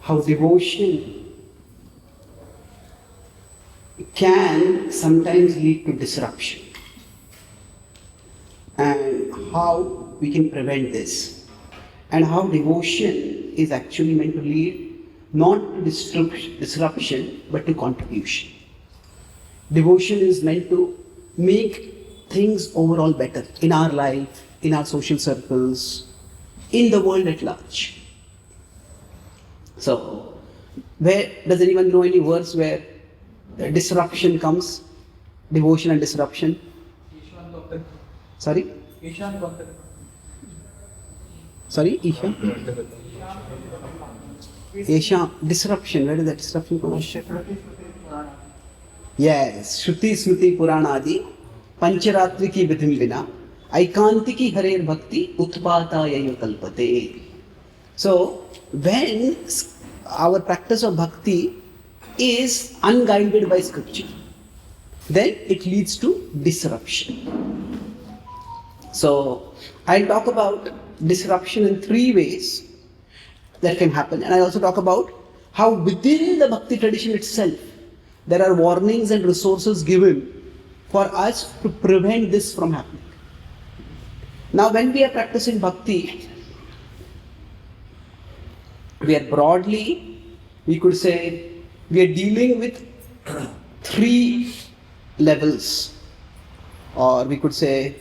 how devotion can sometimes lead to disruption and how we can prevent this, and how devotion is actually meant to lead not to disruption but to contribution. Devotion is meant to make things overall better in our life, in our social circles, in the world at large. So, where does anyone know any verse where disruption comes? Devotion and disruption? Sorry? Sorry, Isha? Isha, disruption, where does that disruption come? Yes, Shruti Smriti Puranadi, Pancharatri ki vidhim vina, Aikanti ki harer bhakti, Utpata yayo kalpate. So, when our practice of bhakti is unguided by scripture, then it leads to disruption. So, I'll talk about disruption in three ways that can happen, and I also talk about how within the bhakti tradition itself there are warnings and resources given for us to prevent this from happening. Now, when we are practicing bhakti, we are broadly, we could say, we are dealing with three levels, or we could say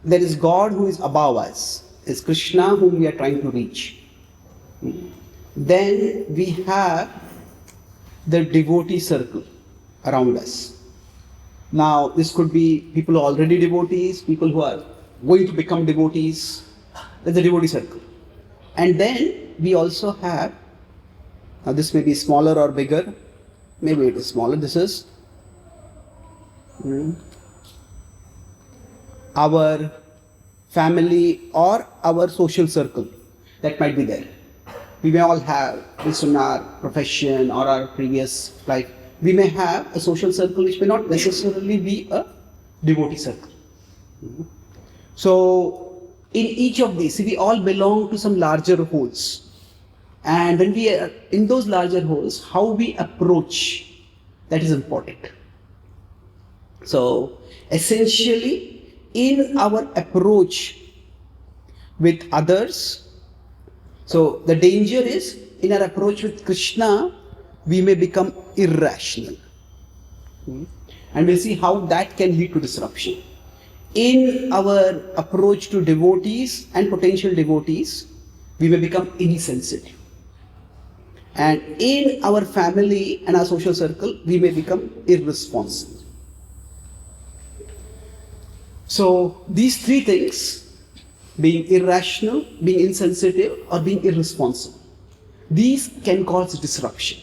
there is God who is above us, is Krishna whom we are trying to reach. Then we have the devotee circle around us. Now, this could be people who are already devotees, people who are going to become devotees. That's the devotee circle. And then we also have, now this may be smaller or bigger, maybe it is smaller, this is our family or our social circle that might be there. We may all have this in our profession or our previous life. We may have a social circle which may not necessarily be a devotee circle. So, in each of these, we all belong to some larger wholes. And when we are in those larger wholes, how we approach, that is important. So, essentially, in our approach with others, so the danger is, in our approach with Krishna, we may become irrational. And we'll see how that can lead to disruption. In our approach to devotees and potential devotees, we may become insensitive. And in our family and our social circle, we may become irresponsible. So these three things, being irrational, being insensitive, or being irresponsible, these can cause disruption.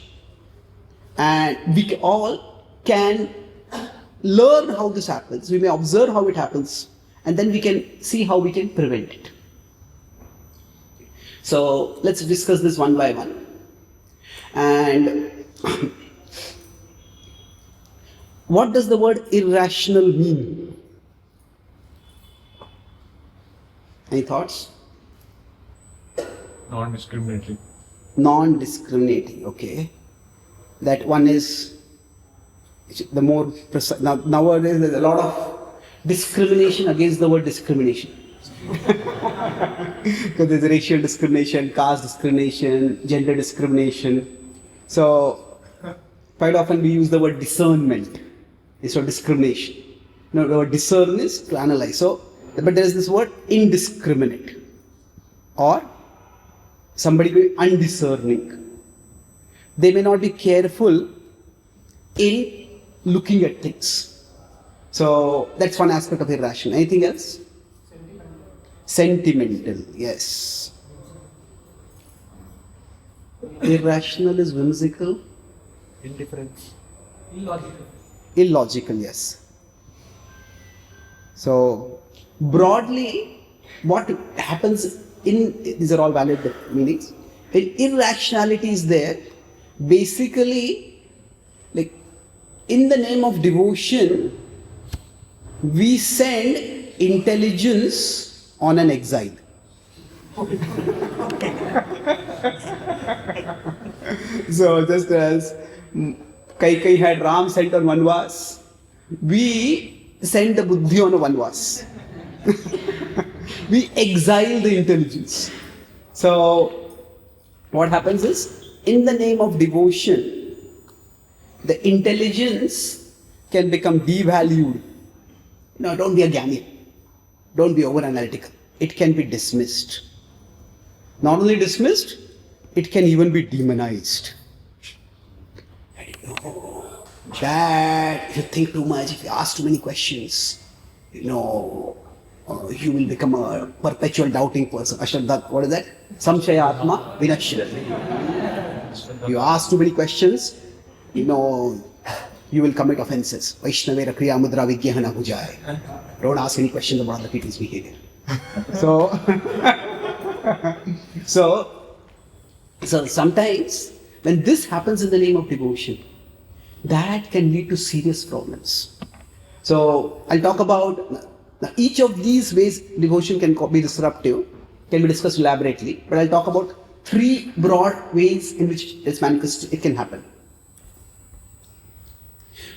And we all can learn how this happens. We may observe how it happens, and then we can see how we can prevent it. So let's discuss this one by one. And what does the word irrational mean? Any thoughts? Non-discriminating. Non-discriminating, okay. That one is the more precise. Nowadays there's a lot of discrimination against the word discrimination. Because there's racial discrimination, caste discrimination, gender discrimination. So quite often we use the word discernment instead of discrimination. No, the word discern is to analyze. So, but there is this word indiscriminate, or somebody may be undiscerning. They may not be careful in looking at things. So that's one aspect of irrational. Anything else? Sentimental, yes. Irrational is whimsical. Indifference. Illogical, yes. So broadly, what happens in, these are all valid meanings, when irrationality is there, basically, like in the name of devotion, we send intelligence on an exile. So just as Kai had Ram sent on Vanvas, we send the Buddhi on a Vanvas. We exile the intelligence. So what happens is, in the name of devotion, the intelligence can become devalued. No, don't be a Gyani. Don't be over-analytical. It can be dismissed. Not only dismissed, it can even be demonized. That if you think too much, if you ask too many questions, you will become a perpetual doubting person. What is that? Samshaya Atma Vinashrati. You ask too many questions, you will commit offenses. Vaishnavera Kriya Mudra Vigyahana Bhujaya. Don't ask any questions about other people's behavior. So sometimes when this happens in the name of devotion, that can lead to serious problems. So I'll talk about now each of these ways devotion can be disruptive, can be discussed elaborately, but I'll talk about 3 broad ways in which it can happen.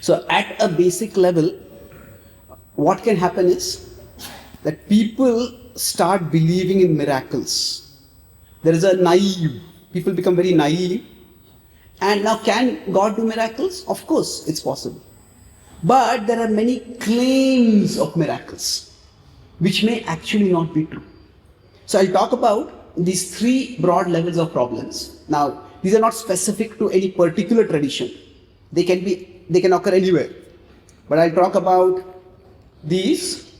So at a basic level, what can happen is that people start believing in miracles. There is people become very naive. And now, can God do miracles? Of course, it's possible. But there are many claims of miracles, which may actually not be true. So I'll talk about these 3 broad levels of problems. Now, these are not specific to any particular tradition. They can occur anywhere. But I'll talk about these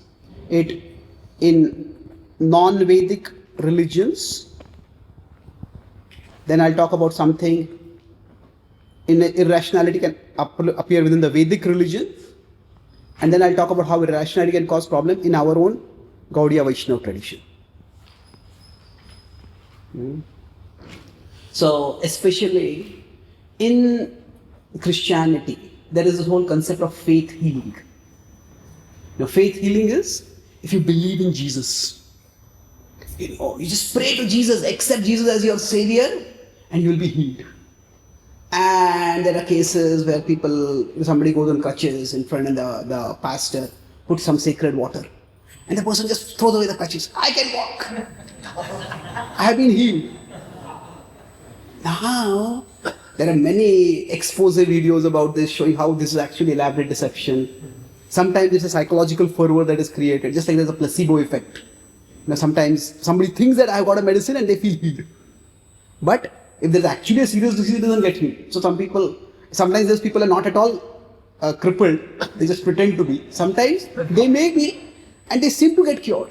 in non-Vedic religions. Then I'll talk about something irrationality can appear within the Vedic religion, and then I'll talk about how irrationality can cause problem in our own Gaudiya Vaishnava tradition. So especially in Christianity, there is this whole concept of faith healing. Faith healing is if you believe in Jesus. You just pray to Jesus, accept Jesus as your savior, and you'll be healed. And there are cases where somebody goes on crutches in front of the pastor, puts some sacred water, and the person just throws away the crutches. I can walk. I have been healed. Now, there are many expose videos about this showing how this is actually elaborate deception. Sometimes it's a psychological fervor that is created, just like there's a placebo effect. Sometimes somebody thinks that I've got a medicine and they feel healed. But if there's actually a serious disease, it doesn't get healed. So sometimes those people are not at all crippled, they just pretend to be. Sometimes they may be, and they seem to get cured.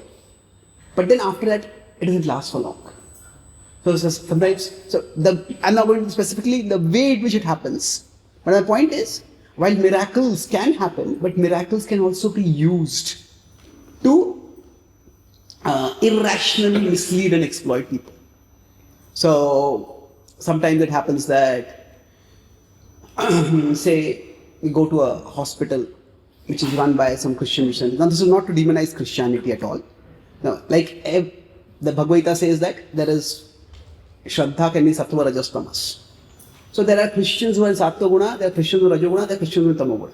But then after that, it doesn't last for long. So I'm not going to specifically the way in which it happens. But my point is, while miracles can happen, but miracles can also be used to irrationally mislead and exploit people. So sometimes it happens that, say, we go to a hospital which is run by some Christian missionaries. Now, this is not to demonize Christianity at all. No, like the Bhagavad Gita says that there is Shraddha can be Sattva, Rajas, Tamas. So there are Christians who are in Sattva Guna, there are Christians who are Rajoguna, there are Christians who are in Tamoguna.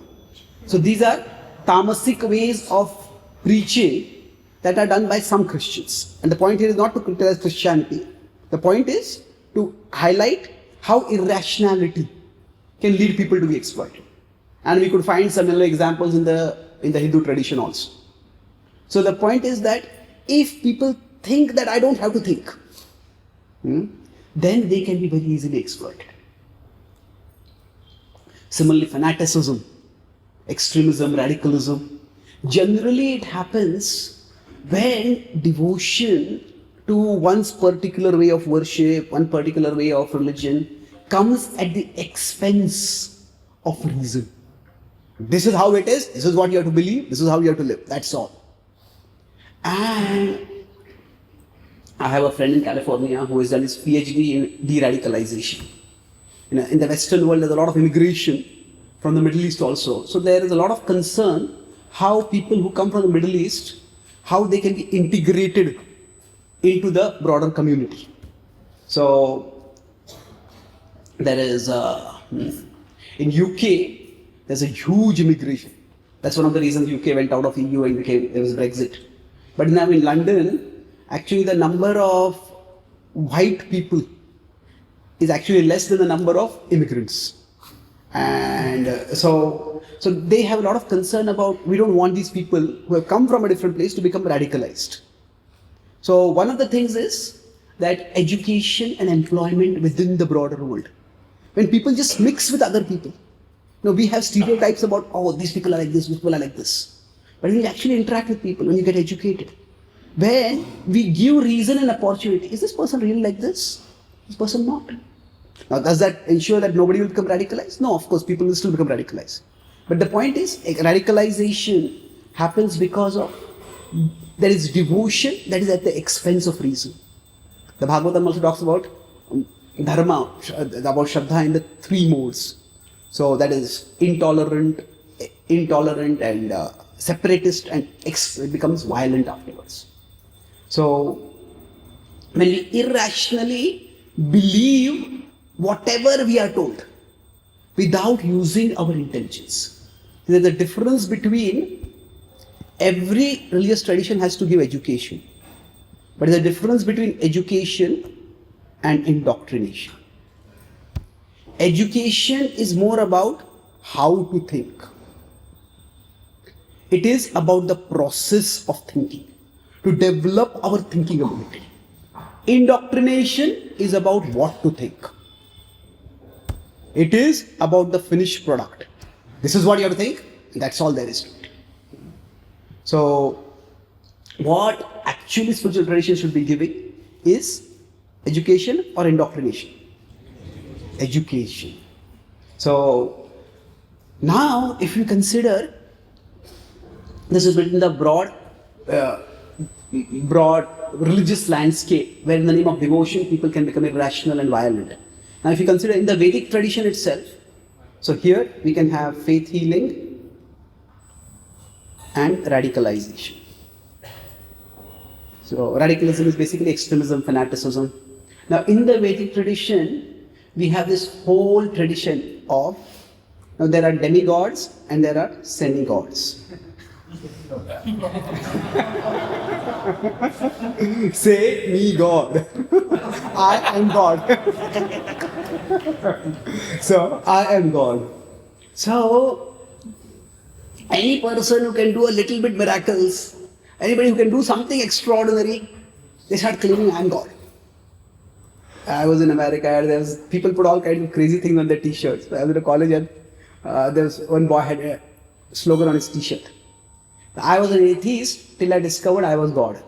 So these are tamasic ways of preaching that are done by some Christians. And the point here is not to criticize Christianity. The point is to highlight how irrationality can lead people to be exploited. And we could find similar examples in the Hindu tradition also. So the point is that if people think that I don't have to think, then they can be very easily exploited. Similarly, fanaticism, extremism, radicalism, generally it happens when devotion to one's particular way of worship, one particular way of religion comes at the expense of reason. This is how it is, this is what you have to believe, this is how you have to live, that's all. And I have a friend in California who has done his PhD in de-radicalization. In the Western world, there's a lot of immigration from the Middle East also. So there is a lot of concern how people who come from the Middle East, how they can be integrated into the broader community. So there is in UK there's a huge immigration. That's one of the reasons UK went out of EU and there was Brexit. But now in London, actually the number of white people is actually less than the number of immigrants. And so they have a lot of concern about, we don't want these people who have come from a different place to become radicalized. So one of the things is that education and employment within the broader world. When people just mix with other people, we have stereotypes about, oh, these people are like this, these people are like this. But when you actually interact with people, when you get educated, when we give reason and opportunity, is this person really like this? This person not? Now, does that ensure that nobody will become radicalized? No, of course, people will still become radicalized. But the point is, radicalization happens because of there is devotion that is at the expense of reason. The Bhagavatam also talks about dharma, about Shraddha in the three modes. So that is intolerant and separatist, and it becomes violent afterwards. So when we irrationally believe whatever we are told without using our intelligence, there's a difference between every religious tradition has to give education, but there's a difference between education and indoctrination. Education is more about how to think. It is about the process of thinking, to develop our thinking ability. Indoctrination is about what to think. It is about the finished product. This is what you have to think, and that's all there is to it. So, what actually spiritual tradition should be giving is education or indoctrination? Education. So, now if you consider, this is within the broad religious landscape where in the name of devotion people can become irrational and violent. Now if you consider in the Vedic tradition itself, so here we can have faith healing and radicalization. So radicalism is basically extremism, fanaticism. Now in the Vedic tradition, we have this whole tradition of, now there are demigods and there are semi-gods. Say me God. I am God. So I am God. So any person who can do a little bit miracles, anybody who can do something extraordinary, they start claiming I am God. I was in America, people put all kinds of crazy things on their t-shirts. I was in a college and there was one boy had a slogan on his t-shirt. I was an atheist till I discovered I was God.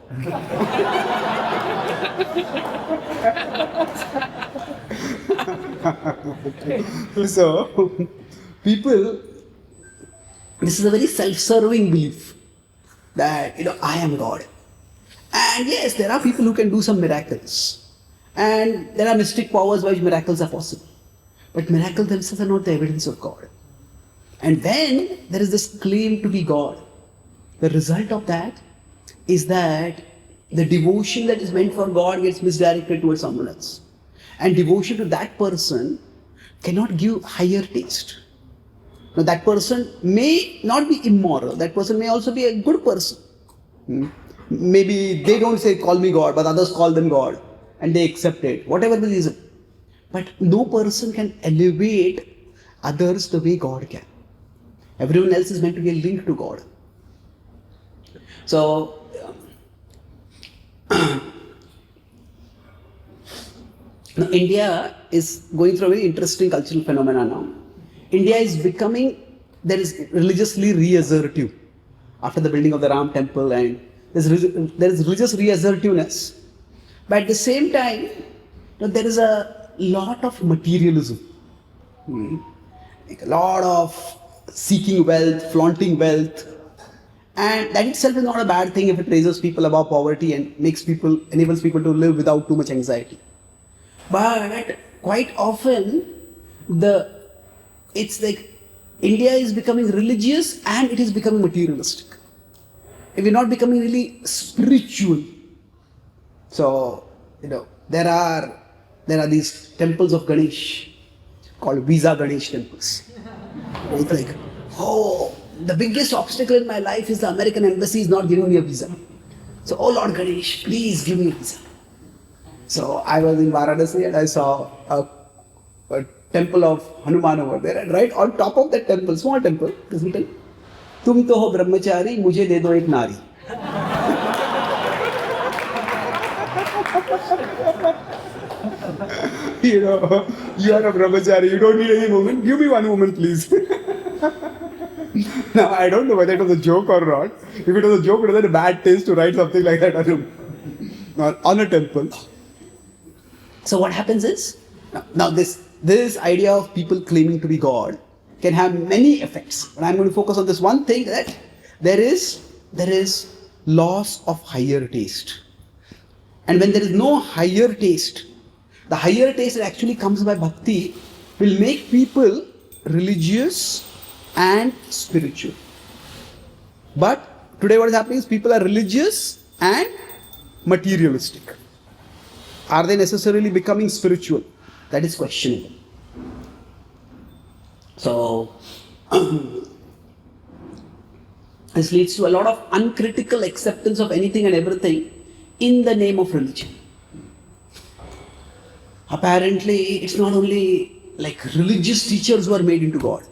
So, people, this is a very self-serving belief that, I am God. And yes, there are people who can do some miracles. And there are mystic powers by which miracles are possible. But miracles themselves are not the evidence of God. And when there is this claim to be God, the result of that is that the devotion that is meant for God gets misdirected towards someone else. And devotion to that person cannot give higher taste. Now that person may not be immoral, that person may also be a good person. Maybe they don't say call me God, but others call them God and they accept it, whatever the reason. But no person can elevate others the way God can. Everyone else is meant to be linked to God. So, now India is going through a very interesting cultural phenomena now. India is becoming, there is religiously reassertive after the building of the Ram temple, and there is religious reassertiveness. But at the same time, there is a lot of materialism. Like a lot of seeking wealth, flaunting wealth. And that itself is not a bad thing if it raises people above poverty and enables people to live without too much anxiety. But quite often, it's like India is becoming religious and it is becoming materialistic. If we're not becoming really spiritual, So, there are these temples of Ganesh called Visa Ganesh temples. It's like, oh, the biggest obstacle in my life is the American embassy is not giving me a visa. So, oh Lord Ganesh, please give me a visa. So, I was in Varanasi and I saw a temple of Hanuman over there, and right on top of that temple, small temple, is written, "Tum to ho brahmachari, mujhe de do ek nari." You are a brahmachari, you don't need any woman, give me one woman please. Now, I don't know whether it was a joke or not. If it was a joke, it was a bad taste to write something like that on a temple. So what happens is, now this idea of people claiming to be God can have many effects. And I'm going to focus on this one thing, that there is loss of higher taste. And when there is no higher taste, the higher taste that actually comes by bhakti will make people religious and spiritual. But today what is happening is people are religious and materialistic. Are they necessarily becoming spiritual? That is questionable. So, this leads to a lot of uncritical acceptance of anything and everything in the name of religion. Apparently, it's not only like religious teachers who are made into God.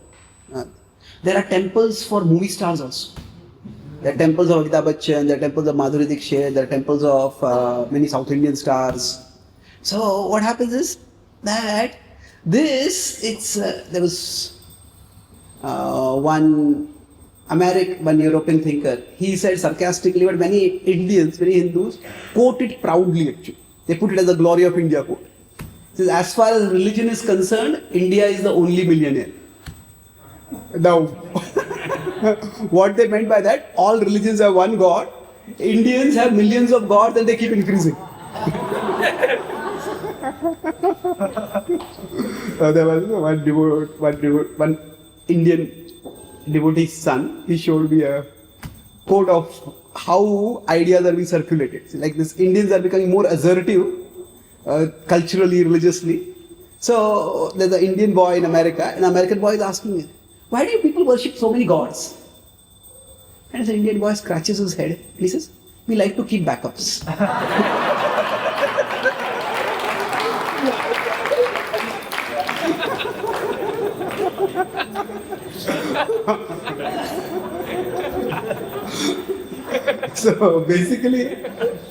There are temples for movie stars also. There are temples of Amitabh Bachchan, there are temples of Madhuri Dixit, there are temples of many South Indian stars. So what happens is that there was one European thinker. He said sarcastically, but many Indians, many Hindus quote it proudly actually. They put it as the glory of India quote. He says, as far as religion is concerned, India is the only millionaire. Now, what they meant by that, all religions have one God, Indians have millions of gods and they keep increasing. There was one Indian devotee's son, he showed me a quote of how ideas are being circulated. So like this, Indians are becoming more assertive, culturally, religiously. So there's an Indian boy in America, an American boy is asking me, why do you people worship so many gods? And the Indian boy scratches his head and he says, we like to keep backups. So basically,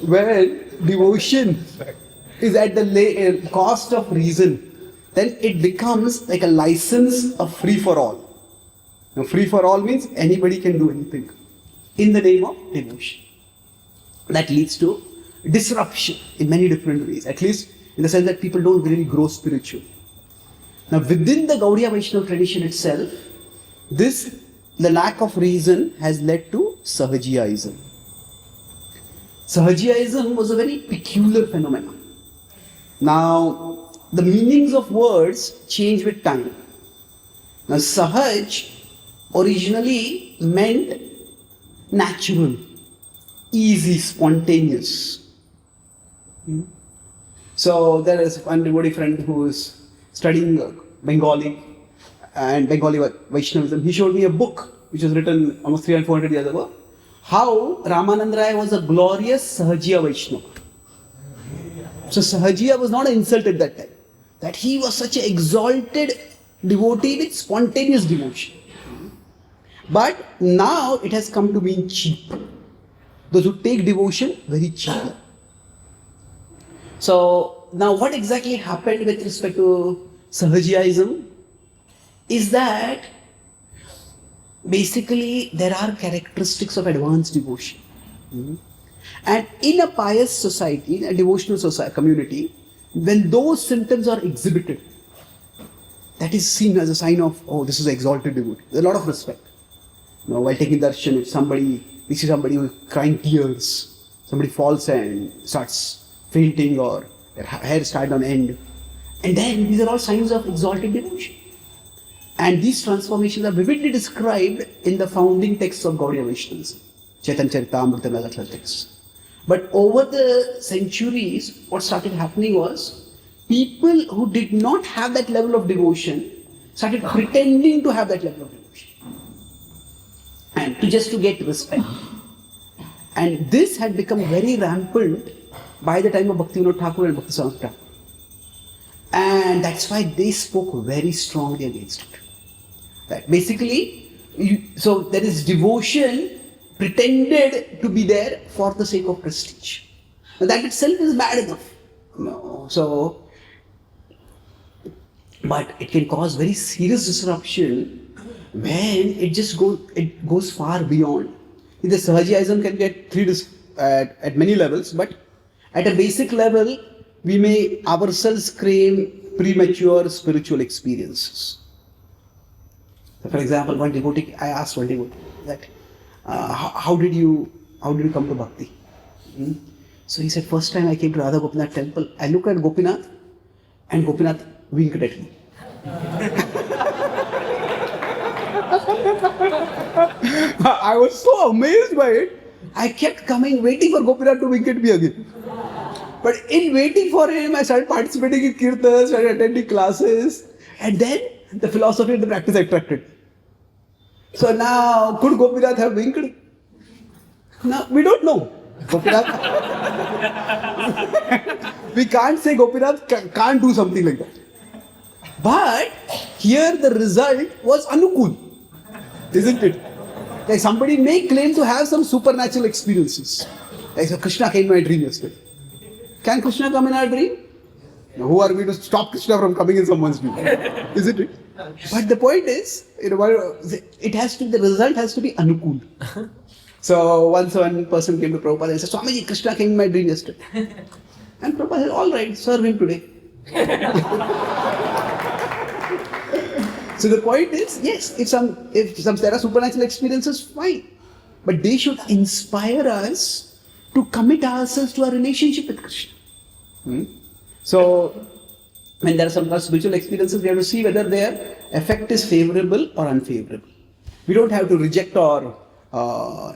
when devotion is at the cost of reason, then it becomes like a license of free for all. Now, free for all means anybody can do anything in the name of devotion. That leads to disruption in many different ways, at least in the sense that people don't really grow spiritual. Now, within the Gaudiya Vaishnava tradition itself, the lack of reason has led to Sahajiyaism. Sahajiyaism was a very peculiar phenomenon. Now, the meanings of words change with time. Now, Sahaj originally meant natural, easy, spontaneous. So, there is one devotee friend who is studying Bengali and Bengali Vaishnavism. He showed me a book which was written almost 300 or 400 years ago, how Ramananda Rai was a glorious Sahajiya Vaishnava. So Sahajiya was not an insult at that time. That he was such an exalted devotee with spontaneous devotion. But now it has come to being cheap. Those who take devotion very cheaply. So now what exactly happened with respect to Sahajiyaism is that basically there are characteristics of advanced devotion. And in a pious society, in a devotional society, community, when those symptoms are exhibited, that is seen as a sign of, oh, this is an exalted devotee. There's a lot of respect. While taking darshan, if we see somebody with crying tears, somebody falls and starts fainting or their hair starts on end. And then these are all signs of exalted devotion. And these transformations are vividly described in the founding texts of Gaudiya Vaishnavism, Chaitanya Charan, texts. But over the centuries, what started happening was people who did not have that level of devotion started pretending to have that level of devotion and to get respect. And this had become very rampant by the time of Bhaktivinoda Thakur and Bhakti Saraswati Thakur. And that's why they spoke very strongly against it. That basically, so there is devotion pretended to be there for the sake of prestige. Now that itself is bad enough. But it can cause very serious disruption when it goes far beyond. The Sahajiism can get at many levels, but at a basic level, we may ourselves claim premature spiritual experiences. So for example, I asked one devotee that, how did you come to Bhakti? So he said, first time I came to Radha Gopinath temple, I looked at Gopinath and Gopinath winked at me. I was so amazed by it. I kept coming, waiting for Gopinath to wink at me again. But in waiting for him, I started participating in kirtans, started attending classes, and then the philosophy and the practice attracted. So now, could Gopinath have winked? No, we don't know. Gopinath. We can't say Gopinath can't do something like that. But here the result was anukul, isn't it? Like somebody may claim to have some supernatural experiences. Like so Krishna came in my dream yesterday. Can Krishna come in our dream? Now, who are we to stop Krishna from coming in someone's dream? Isn't it? But the point is, the result has to be anukul. So once one person came to Prabhupada and said, Swamiji, Krishna came in my dream yesterday. And Prabhupada said, all right, serve him today. So the point is, yes, if there are supernatural experiences, fine. But they should inspire us to commit ourselves to our relationship with Krishna. So, when there are some spiritual experiences, we have to see whether their effect is favorable or unfavorable. We don't have to reject or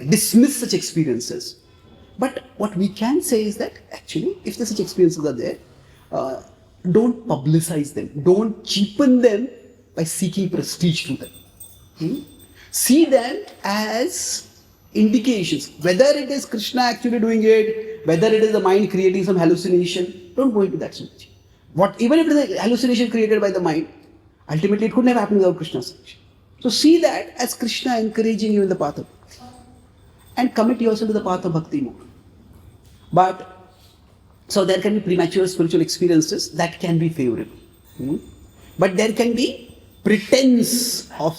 dismiss such experiences. But what we can say is that actually, if such experiences are there, don't publicize them. Don't cheapen them by seeking prestige through them. See them as indications. Whether it is Krishna actually doing it, whether it is the mind creating some hallucination, don't go into that so much. Even if it is a hallucination created by the mind, ultimately it couldn't have happened without Krishna's sanction. So see that as Krishna encouraging you in the path of bhakti. And commit yourself to the path of bhakti more. So there can be premature spiritual experiences that can be favorable. But there can be pretense of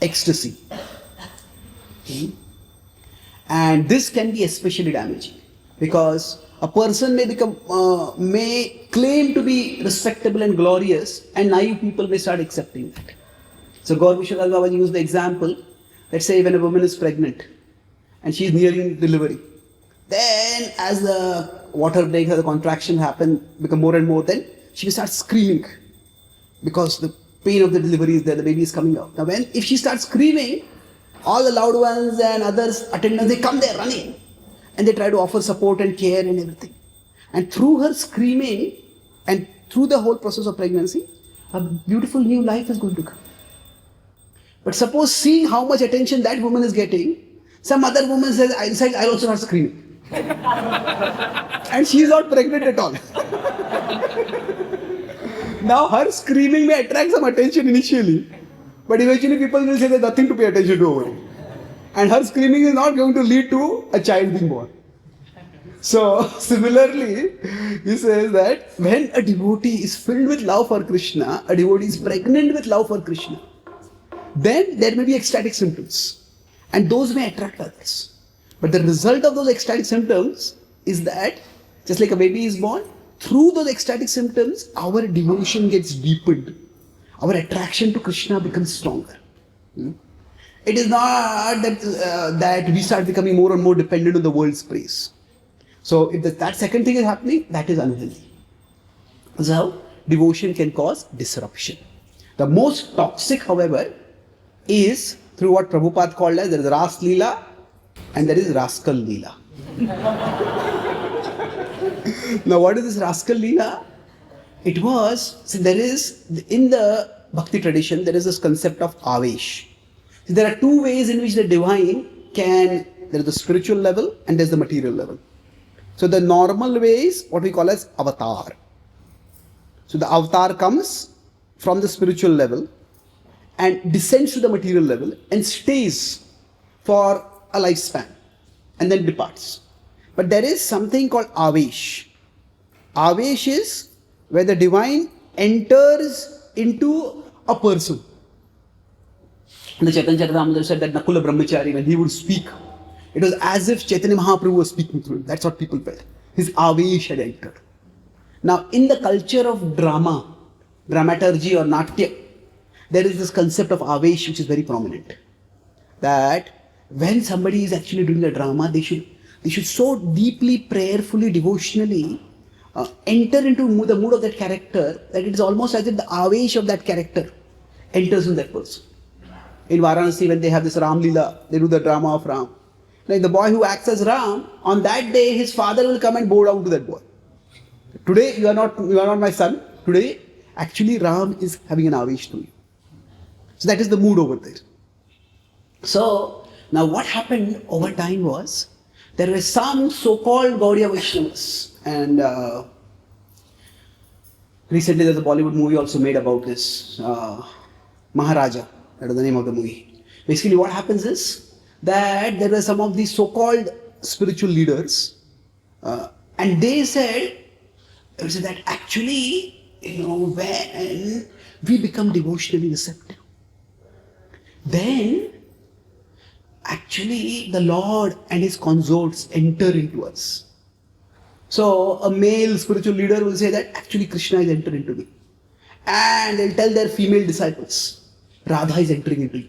ecstasy. And this can be especially damaging because a person may claim to be respectable and glorious, and naive people may start accepting that. So Gaur Vishwadhar Babaji used the example, let's say when a woman is pregnant and she is nearing delivery, then as the water breaks, as the contraction become more and more, then she will start screaming because the pain of the delivery is there, the baby is coming out. Now if she starts screaming, all the loved ones and others, attendants, they come there running and they try to offer support and care and everything. And through her screaming and through the whole process of pregnancy, a beautiful new life is going to come. But suppose seeing how much attention that woman is getting, some other woman says, I'll also start screaming. And she is not pregnant at all. Now her screaming may attract some attention initially, but eventually people will say there's nothing to pay attention to over it. And her screaming is not going to lead to a child being born. So similarly, he says that when a devotee is filled with love for Krishna, a devotee is pregnant with love for Krishna, then there may be ecstatic symptoms. And those may attract others. But the result of those ecstatic symptoms is that, just like a baby is born, through those ecstatic symptoms, our devotion gets deepened. Our attraction to Krishna becomes stronger. It is not that we start becoming more and more dependent on the world's praise. So if that second thing is happening, that is unhealthy. So devotion can cause disruption. The most toxic, however, is through what Prabhupada called as there is Ras Leela and there is Rascal Leela. Now, what is this rascal Leela? It was, see, there is, in the Bhakti tradition, there is this concept of avesh. See, there are two ways in which the divine can, there is the spiritual level and there's the material level. So the normal way is what we call as avatar. So the avatar comes from the spiritual level and descends to the material level and stays for a lifespan and then departs. But there is something called avesh. Avesh is where the divine enters into a person. And the Chaitanya Charan said that Nakula Brahmachari, when he would speak, it was as if Chaitanya Mahaprabhu was speaking through him. That's what people felt. His avesh had entered. Now, in the culture of drama, dramaturgy or natya, there is this concept of avesh which is very prominent. That when somebody is actually doing the drama, they should so deeply, prayerfully, devotionally enter into the mood of that character that it is almost as if the avesh of that character enters in that person. In Varanasi, when they have this Ram Leela, they do the drama of Ram. Like the boy who acts as Ram, on that day his father will come and bow down to that boy. Today you are not my son. Today actually Ram is having an avesh to you. So that is the mood over there. So now what happened over time was there were some so-called Gaudiya Vaishnavas, and recently there's a Bollywood movie also made about this, Maharaja, that is the name of the movie. Basically what happens is that there were some of these so-called spiritual leaders, and they said that actually, when we become devotionally receptive, then actually the Lord and His consorts enter into us. So a male spiritual leader will say that actually Krishna is entering into me. And they'll tell their female disciples, Radha is entering into you.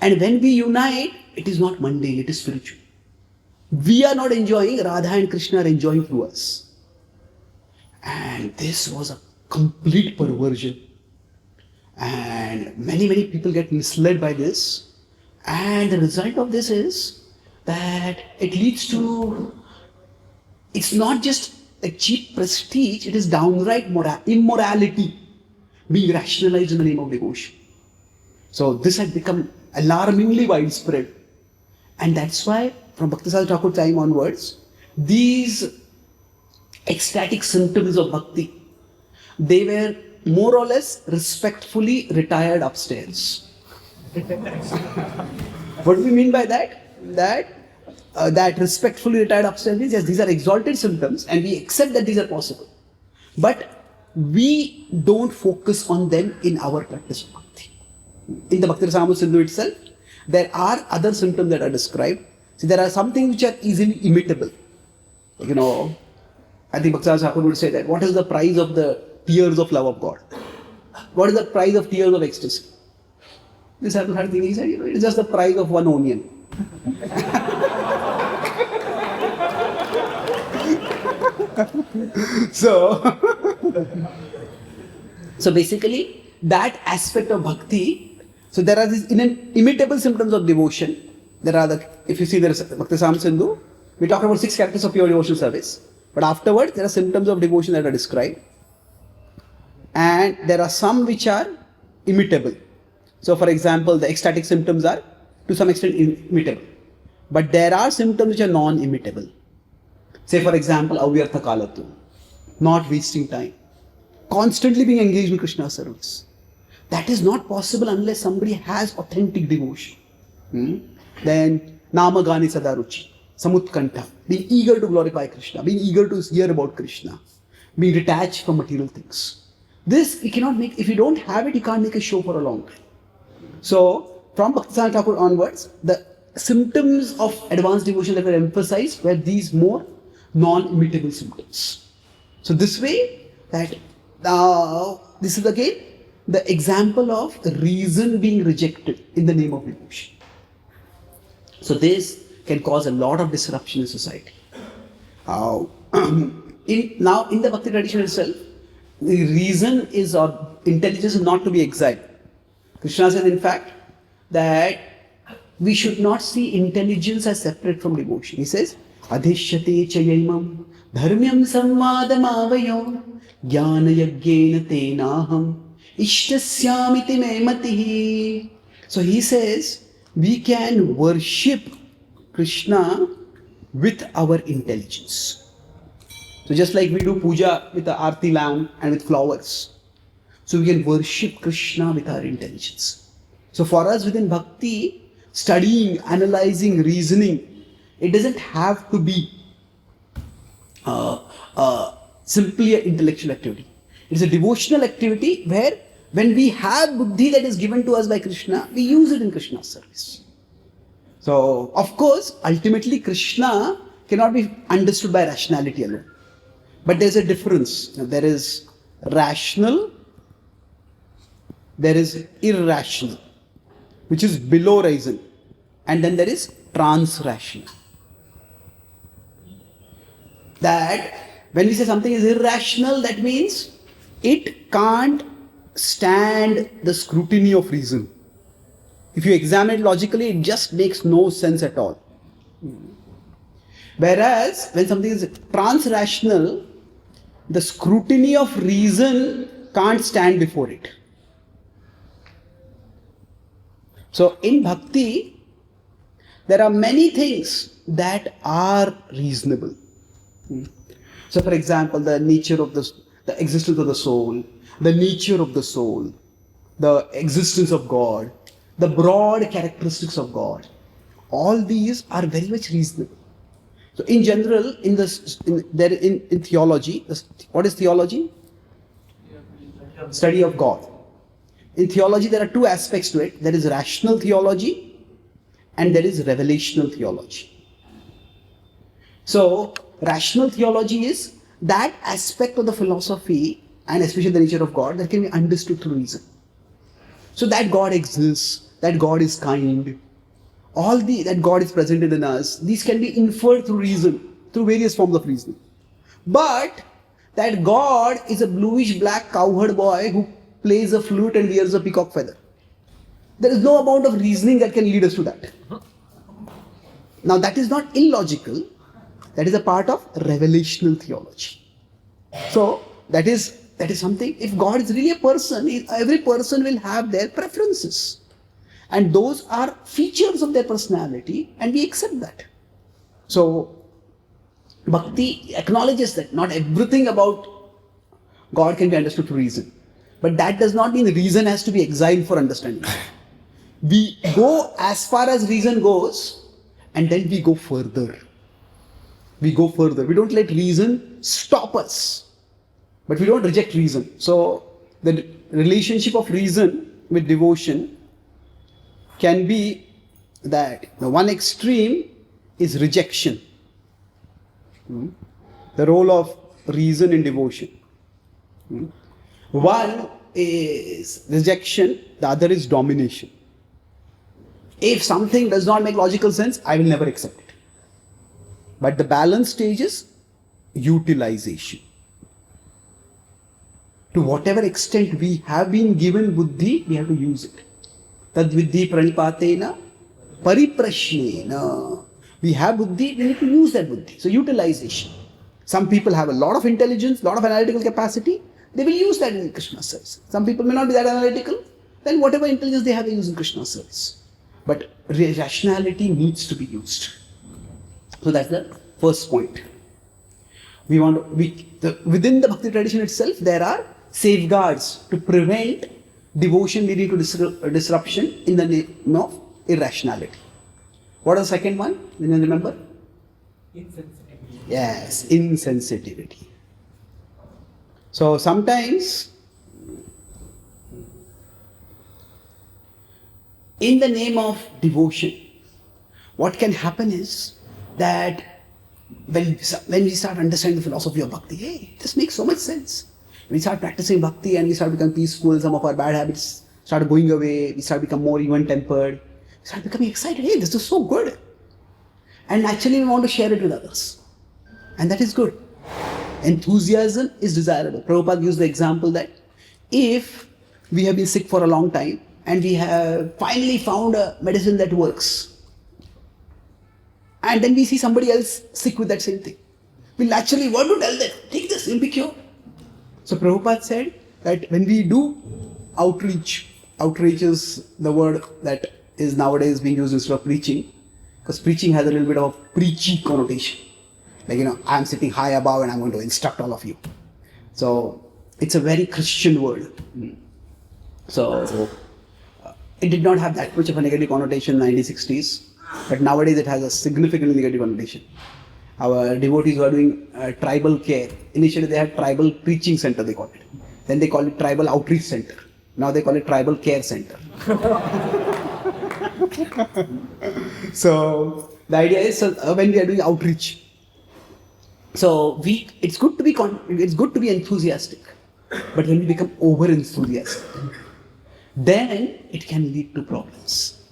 And when we unite, it is not mundane, it is spiritual. We are not enjoying, Radha and Krishna are enjoying through us. And this was a complete perversion. And many people get misled by this. And the result of this is that it leads to, it's not just a cheap prestige, it is downright immorality being rationalized in the name of devotion. So this had become alarmingly widespread. And that's why from Bhaktisar Thakur time onwards, these ecstatic symptoms of bhakti, they were more or less respectfully retired upstairs. What do we mean by that? That respectfully retired upstairs means, yes, these are exalted symptoms and we accept that these are possible. But we don't focus on them in our practice of bhakti. In the Bhakti Rasamrita Sindhu itself, there are other symptoms that are described. See, there are some things which are easily imitable. I think Bhakti Thakur would say that, what is the price of the tears of love of God? What is the price of tears of ecstasy? This happened, I think he said, it's just the price of one onion. So basically, that aspect of bhakti, so there are these imitable symptoms of devotion. There are if you see there is Bhakti Rasamrita Sindhu, we talk about 6 characters of pure devotional service. But afterwards, there are symptoms of devotion that are described. And there are some which are imitable. So for example, the ecstatic symptoms are to some extent imitable. But there are symptoms which are non-imitable. Say for example, avyartha kalatu, not wasting time, constantly being engaged in Krishna's service. That is not possible unless somebody has authentic devotion. Then namagani sadaruchi, samutkanta, being eager to glorify Krishna, being eager to hear about Krishna, being detached from material things. This you cannot make, if you don't have it, you can't make a show for a long time. So, from Bhaktisar Thakur onwards, the symptoms of advanced devotion that were emphasized were these more non-imitable symptoms. So, this way, that this is again the example of reason being rejected in the name of devotion. So, this can cause a lot of disruption in society. In the Bhakti tradition itself, the reason is, or intelligence is not to be exiled. Krishna says, in fact, that we should not see intelligence as separate from devotion. He says, Adhishyate chayamam dharmyam samvadamavayo jnanayajnena tenaham ishtasyamiti me matihi. So he says we can worship Krishna with our intelligence. So just like we do puja with the arti lamp and with flowers, so we can worship Krishna with our intelligence. So for us within Bhakti, studying, analyzing, reasoning, it doesn't have to be simply an intellectual activity. It's a devotional activity where when we have buddhi that is given to us by Krishna, we use it in Krishna's service. So, of course, ultimately Krishna cannot be understood by rationality alone. But there's a difference. There is rational, there is irrational, which is below reason. And then there is trans-rational. That when we say something is irrational, that means it can't stand the scrutiny of reason. If you examine it logically, it just makes no sense at all. Whereas when something is trans-rational, the scrutiny of reason can't stand before it. So in Bhakti, there are many things that are reasonable. So for example, the nature of the existence of the soul, the nature of the soul, the existence of God, the broad characteristics of God, all these are very much reasonable. So in general, in theology, what is theology? Study of God. In theology, there are two aspects to it. There is rational theology and there is revelational theology. So rational theology is that aspect of the philosophy and especially the nature of God that can be understood through reason. So that God exists, that God is kind, that God is present in us, these can be inferred through reason, through various forms of reasoning. But that God is a bluish black cowherd boy who plays a flute and wears a peacock feather. There is no amount of reasoning that can lead us to that. Now that is not illogical, that is a part of revelational theology. So that is something, if God is really a person, every person will have their preferences. And those are features of their personality and we accept that. So Bhakti acknowledges that not everything about God can be understood through reason. But that does not mean reason has to be exiled for understanding. We go as far as reason goes and then we go further. We go further. We don't let reason stop us. But we don't reject reason. So the relationship of reason with devotion can be that the one extreme is rejection. The role of reason in devotion. One is rejection, the other is domination. If something does not make logical sense, I will never accept it. But the balance stage is utilization. To whatever extent we have been given buddhi, we have to use it. Tad viddhi pranipatena pariprashnena. We have buddhi, we need to use that buddhi. So utilization. Some people have a lot of intelligence, lot of analytical capacity. They will use that in Krishna's service. Some people may not be that analytical. Then whatever intelligence they have, they use in Krishna's service. But rationality needs to be used. So that's the first point. Within the Bhakti tradition itself, there are safeguards to prevent devotion leading to disruption in the name of irrationality. What is the second one? Do you remember? Insensitivity. Yes, insensitivity. So sometimes, in the name of devotion, what can happen is that when we start understanding the philosophy of Bhakti, hey, this makes so much sense. When we start practicing Bhakti and we start becoming peaceful, some of our bad habits start going away, we start becoming more even-tempered, we start becoming excited, hey, this is so good. And actually we want to share it with others. And that is good. Enthusiasm is desirable. Prabhupada used the example that if we have been sick for a long time and we have finally found a medicine that works, and then we see somebody else sick with that same thing. We naturally want to tell them, take this, you'll be cured. So Prabhupada said that when we do outreach is the word that is nowadays being used instead of preaching, because preaching has a little bit of a preachy connotation. Like, I'm sitting high above and I'm going to instruct all of you. So it's a very Christian word. So it did not have that much of a negative connotation in the 1960s, but nowadays it has a significantly negative connotation. Our devotees who are doing tribal care, initially they had tribal preaching center, they called it. Then they called it tribal outreach center. Now they call it tribal care center. So the idea is when we are doing outreach, so it's good to be enthusiastic, but when we become over enthusiastic, then it can lead to problems.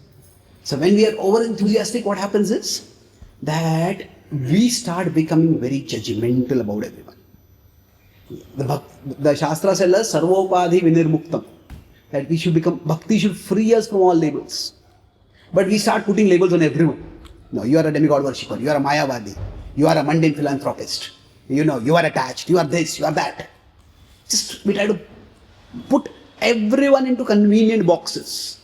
So when we are over enthusiastic, what happens is that we start becoming very judgmental about everyone. The Shastra says us sarvopadhi vinirmuktam, that we should become, Bhakti should free us from all labels. But we start putting labels on everyone. No, you are a demigod worshipper, you are a Mayavadi, you are a mundane philanthropist, you are attached, you are this, you are that. Just we try to put everyone into convenient boxes.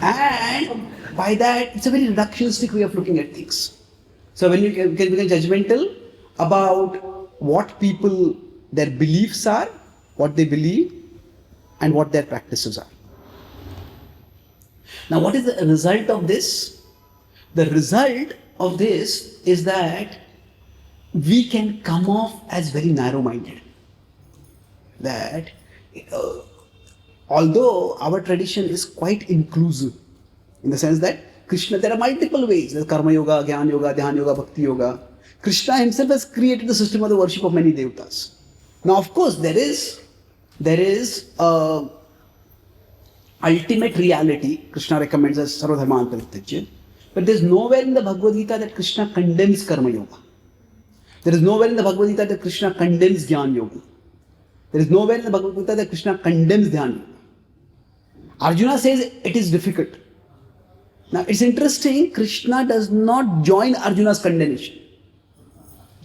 And by that, it's a very reductionistic way of looking at things. So when you can become judgmental about what people, their beliefs are, what they believe, and what their practices are. Now, what is the result of this? The result of this is that we can come off as very narrow-minded. That although our tradition is quite inclusive, in the sense that Krishna, there are multiple ways. There's Karma Yoga, Jnana Yoga, Dhyan Yoga, Bhakti Yoga. Krishna himself has created the system of the worship of many devatas. Now, of course, there is a ultimate reality. Krishna recommends us Sarvadharman Parityajya. But there is nowhere in the Bhagavad Gita that Krishna condemns Karma Yoga. There is nowhere in the Bhagavad Gita that Krishna condemns Jnana Yoga. There is nowhere in the Bhagavad Gita that Krishna condemns Dhyan Yoga. Arjuna says it is difficult. Now it's interesting, Krishna does not join Arjuna's condemnation.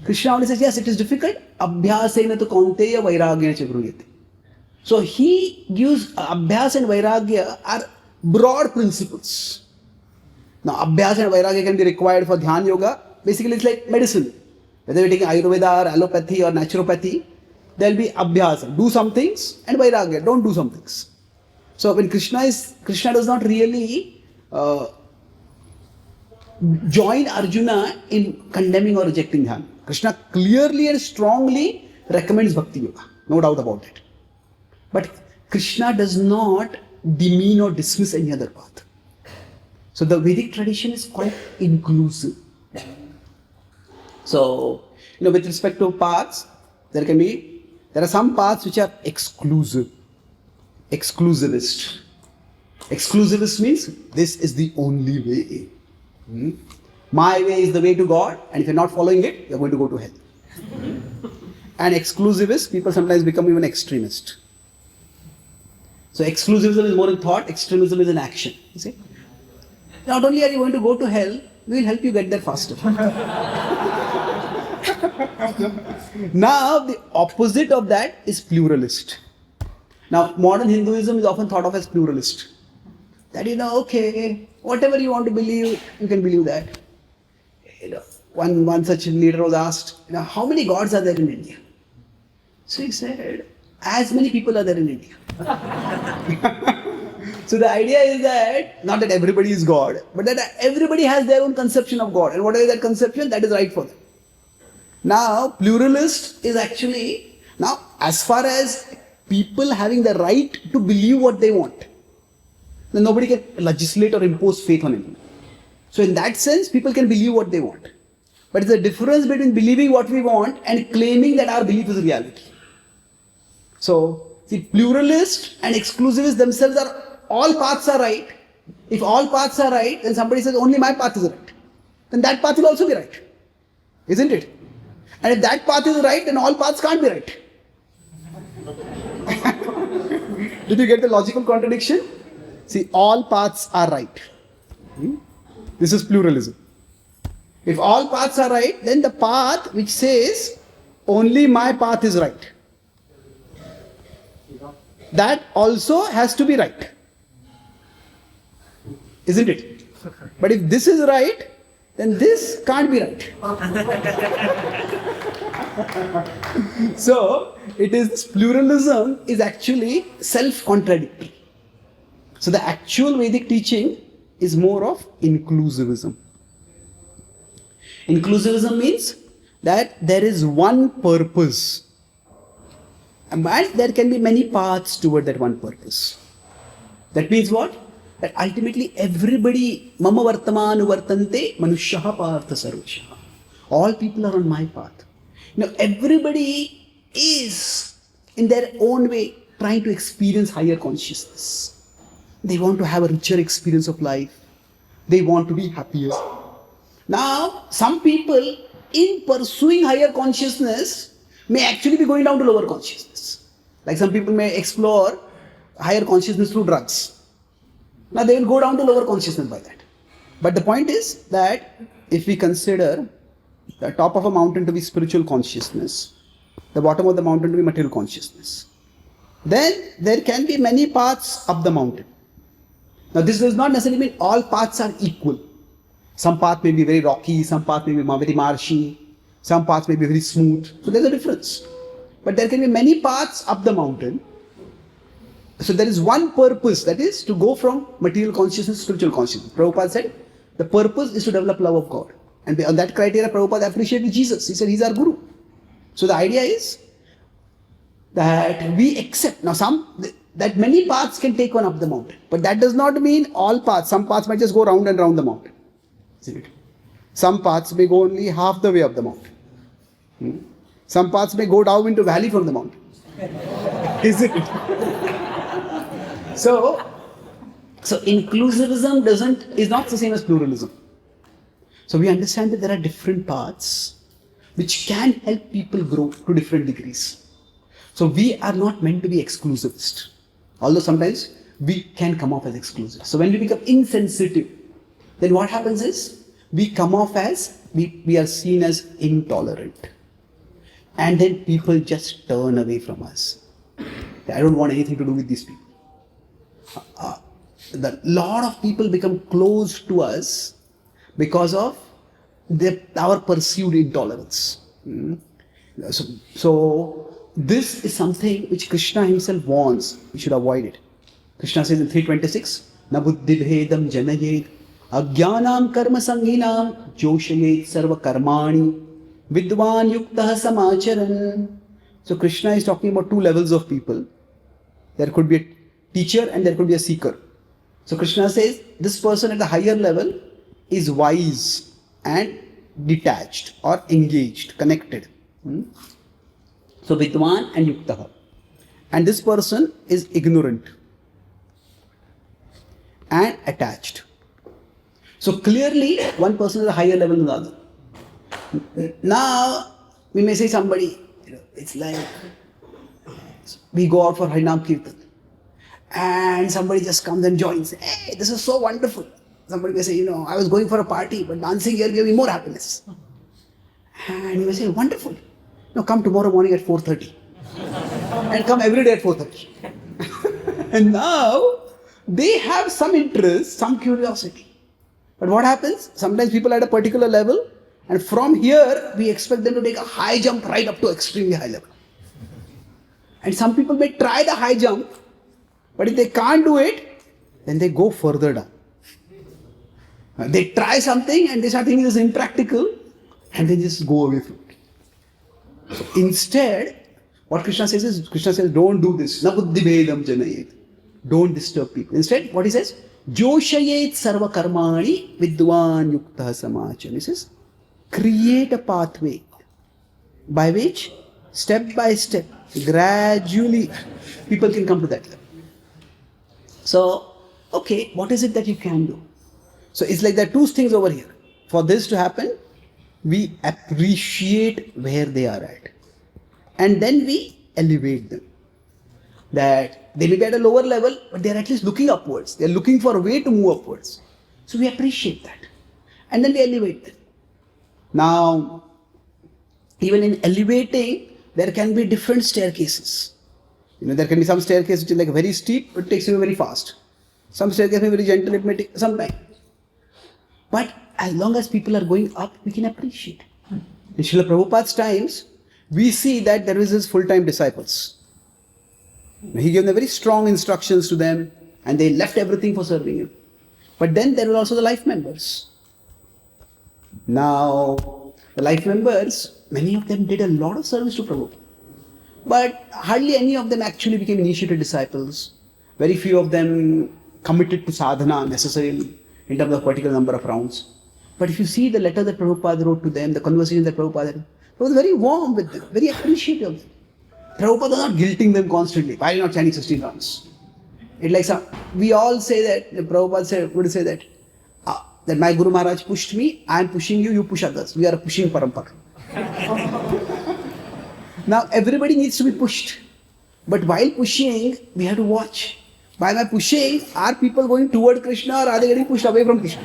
Krishna only says, yes, it is difficult. Abhyasena tu kaunteya vairagya cha bruyate. So he gives Abhyas and Vairagya are broad principles. Now Abhyas and Vairagya can be required for Dhyan Yoga. Basically it's like medicine. Whether you're taking Ayurveda or allopathy or naturopathy, there will be Abhyas. Do some things, and Vairagya, don't do some things. So when Krishna does not really join Arjuna in condemning or rejecting Dhyan. Krishna clearly and strongly recommends Bhakti Yoga, no doubt about it. But Krishna does not demean or dismiss any other path. So the Vedic tradition is quite inclusive. So, with respect to paths, there are some paths which are exclusive. Exclusivist. Exclusivist means this is the only way. My way is the way to God, and if you're not following it, you're going to go to hell. And exclusivist, people sometimes become even extremist. So exclusivism is more in thought, extremism is in action. You see? Not only are you going to go to hell, we will help you get there faster. Now, the opposite of that is pluralist. Now, modern Hinduism is often thought of as pluralist. That okay, whatever you want to believe, you can believe that. One such leader was asked, how many gods are there in India? So he said, as many people are there in India. So the idea is that, not that everybody is God, but that everybody has their own conception of God. And whatever that conception, that is right for them. Now, pluralist is actually, now as far as people having the right to believe what they want, then nobody can legislate or impose faith on anyone. So in that sense, people can believe what they want. But it's the difference between believing what we want and claiming that our belief is reality. So, see, pluralist and exclusivist themselves are, all paths are right. If all paths are right, then somebody says only my path is right. Then that path will also be right. Isn't it? And if that path is right, then all paths can't be right. Did you get the logical contradiction? See, all paths are right. This is pluralism. If all paths are right, then the path which says only my path is right, that also has to be right. Isn't it? But if this is right, then this can't be right. So, it is this pluralism is actually self-contradictory. So, the actual Vedic teaching is more of inclusivism. Inclusivism means that there is one purpose, and there can be many paths toward that one purpose. That means what? That ultimately everybody, mama vartamanu vartante manushyaha partha sarvashaha. All people are on my path. Everybody is in their own way trying to experience higher consciousness. They want to have a richer experience of life. They want to be happier. Now, some people in pursuing higher consciousness may actually be going down to lower consciousness. Like some people may explore higher consciousness through drugs. Now they will go down to lower consciousness by that. But the point is that if we consider the top of a mountain to be spiritual consciousness, the bottom of the mountain to be material consciousness, then there can be many paths up the mountain. Now this does not necessarily mean all paths are equal. Some path may be very rocky, some path may be very marshy, some paths may be very smooth. So there's a difference. But there can be many paths up the mountain. So there is one purpose, that is to go from material consciousness to spiritual consciousness. Prabhupada said the purpose is to develop love of God. And on that criteria, Prabhupada appreciated Jesus. He said he's our guru. So the idea is that we accept. Now that many paths can take one up the mountain. But that does not mean all paths. Some paths might just go round and round the mountain. Isn't it? Some paths may go only half the way up the mountain. Some paths may go down into valley from the mountain. Isn't it? So inclusivism is not the same as pluralism. So we understand that there are different paths which can help people grow to different degrees. So we are not meant to be exclusivist. Although sometimes we can come off as exclusive. So when we become insensitive, then what happens is we come off as, we are seen as intolerant. And then people just turn away from us. I don't want anything to do with these people. A lot of people become close to us because of our perceived intolerance. So this is something which Krishna himself warns. We should avoid it. Krishna says in 326, Na buddhi bhedam janayet ajnanam karma sanginam joshayet sarva karmani vidvan yuktah samacharan. So Krishna is talking about two levels of people. There could be a teacher and there could be a seeker. So Krishna says this person at the higher level is wise and detached or engaged, connected. So Vidwan and Yuktaha. And this person is ignorant and attached. So clearly one person is a higher level than the other. Now we may say somebody, it's like we go out for Harinam Kirtan and somebody just comes and joins. Hey, this is so wonderful. Somebody may say, I was going for a party, but dancing here gave me more happiness. And you may say, wonderful. Come tomorrow morning at 4:30. And come every day at 4:30. And now they have some interest, some curiosity. But what happens? Sometimes people are at a particular level, and from here we expect them to take a high jump right up to extremely high level. And some people may try the high jump, but if they can't do it, then they go further down. They try something and they start thinking this is impractical, and they just go away from it. So instead, what Krishna says is, don't do this. Na buddhi bhedam janayet. Don't disturb people. Instead, what he says? Joshayet sarva karmani vidwan yuktah samachana. He says, create a pathway by which, step by step, gradually, people can come to that level. So, okay, what is it that you can do? So it's like there are two things over here. For this to happen, we appreciate where they are at. And then we elevate them. That they may be at a lower level, but they are at least looking upwards. They are looking for a way to move upwards. So we appreciate that. And then we elevate them. Now, even in elevating, there can be different staircases. There can be some staircase which is like very steep, it takes you very fast. Some staircase may be very gentle, it may take some time. But as long as people are going up, we can appreciate. In Srila Prabhupada's times, we see that there is his full-time disciples. He gave them very strong instructions to them and they left everything for serving him. But then there were also the life members. Now, the life members, many of them did a lot of service to Prabhupada. But hardly any of them actually became initiated disciples. Very few of them committed to sadhana necessarily in terms of particular number of rounds. But if you see the letter that Prabhupada wrote to them, the conversation that Prabhupada had, he was very warm with them, very appreciative. Prabhupada was not guilting them constantly. Why are you not chanting 16 rounds? It's like we all say that, Prabhupada would say that my Guru Maharaj pushed me, I am pushing you, you push others. We are a pushing parampara. Now everybody needs to be pushed. But while pushing, we have to watch. By my pushing, are people going toward Krishna or are they getting pushed away from Krishna?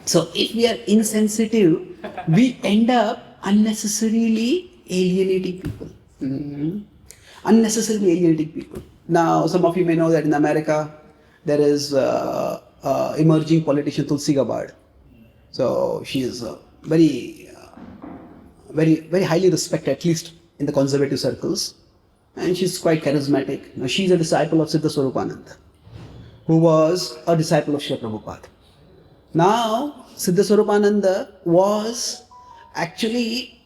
So if we are insensitive, we end up unnecessarily alienating people. Unnecessarily alienating people. Now, some of you may know that in America, there is emerging politician Tulsi Gabbard. So she is very highly respected, at least in the conservative circles. And she's quite charismatic. Now, she's a disciple of Siddha Swarupananda, who was a disciple of Srila Prabhupada. Now, Siddha Swarupananda was actually,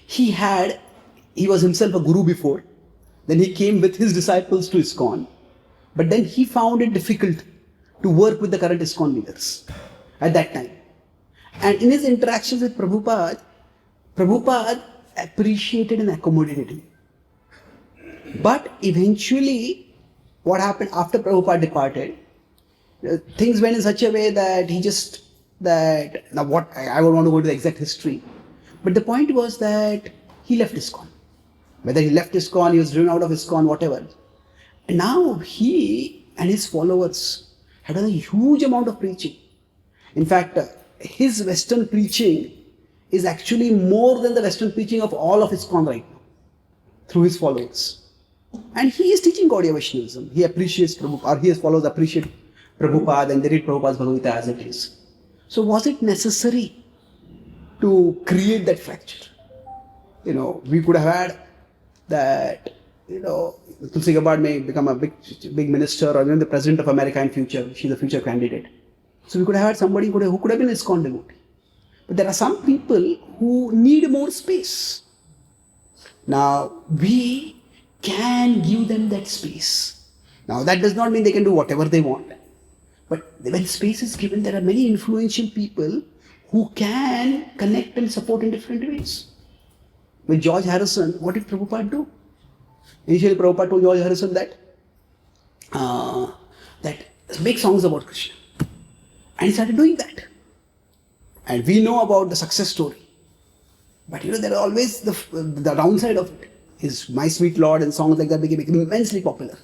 he was himself a guru before. Then he came with his disciples to ISKCON. But then he found it difficult to work with the current ISKCON leaders at that time. And in his interactions with Prabhupada, Prabhupada appreciated and accommodated him. But eventually, what happened after Prabhupada departed, things went in such a way that I don't want to go to the exact history. But the point was that he left ISKCON. Whether he left ISKCON, he was driven out of ISKCON, whatever. And now he and his followers had done a huge amount of preaching. In fact, his Western preaching is actually more than the Western preaching of all of ISKCON right now, through his followers. And he is teaching Gaudiya Vaishnavism. He appreciates Prabhupada, or his followers appreciate Prabhupada and they read Prabhupada's Bhagavad Gita as it is. So was it necessary to create that fracture? We could have had that, Tulsi Gabbard may become a big minister or even the president of America in future. She's a future candidate. So we could have had somebody who could have been ISKCON devotee. But there are some people who need more space. Now, we can give them that space. Now, that does not mean they can do whatever they want. But when space is given, there are many influential people who can connect and support in different ways. With George Harrison, what did Prabhupada do? Initially, Prabhupada told George Harrison that make songs about Krishna. And he started doing that. And we know about the success story. But there are always the downside of it. His My Sweet Lord and songs like that became immensely popular.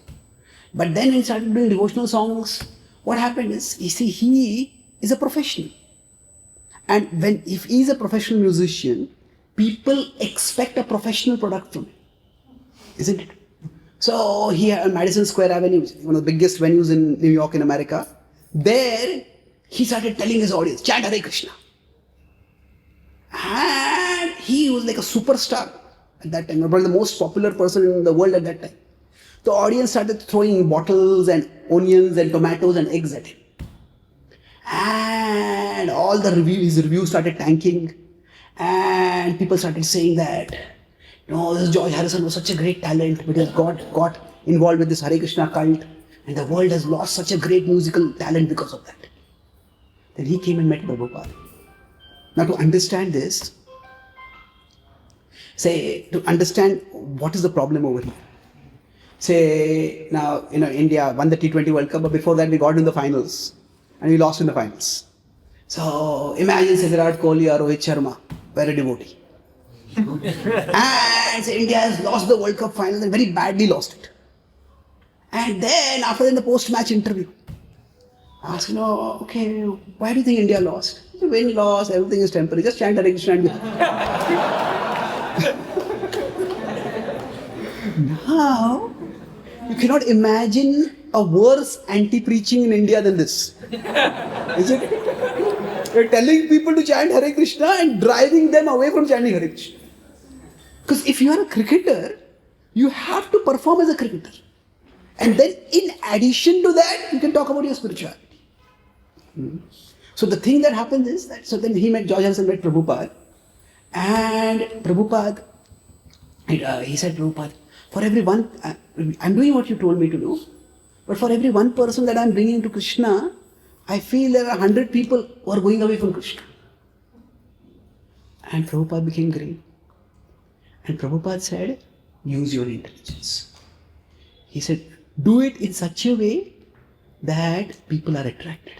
But then when he started doing devotional songs, what happened is, he is a professional. And if he is a professional musician, people expect a professional product from him. Isn't it? So here on Madison Square Avenue, one of the biggest venues in New York in America, there he started telling his audience, chant Hare Krishna. And he was like a superstar at that time, probably the most popular person in the world at that time. The audience started throwing bottles and onions and tomatoes and eggs at him. And all his reviews started tanking. And people started saying that, this George Harrison was such a great talent, but he got involved with this Hare Krishna cult, and the world has lost such a great musical talent because of that. Then he came and met Prabhupada. Now to understand this, to understand what is the problem over here. Now, India won the T20 World Cup, but before that we got in the finals, and we lost in the finals. So imagine Virat Kohli or Rohit Sharma were a devotee. And India has lost the World Cup final and very badly lost it. And then after the post-match interview, I asked, okay, why do you think India lost? Win, loss, everything is temporary. Just chant Hare Krishna and now, you cannot imagine a worse anti-preaching in India than this. Is it? You're telling people to chant Hare Krishna and driving them away from chanting Hare Krishna. Because if you are a cricketer, you have to perform as a cricketer. And then in addition to that, you can talk about your spirituality. So the thing that happens is that, so then George Harrison met Prabhupada. And Prabhupada, he said, Prabhupada, for every one, I'm doing what you told me to do. But for every one person that I'm bringing to Krishna, I feel there are 100 people who are going away from Krishna. And Prabhupada became grave. And Prabhupada said, use your intelligence. He said, do it in such a way that people are attracted.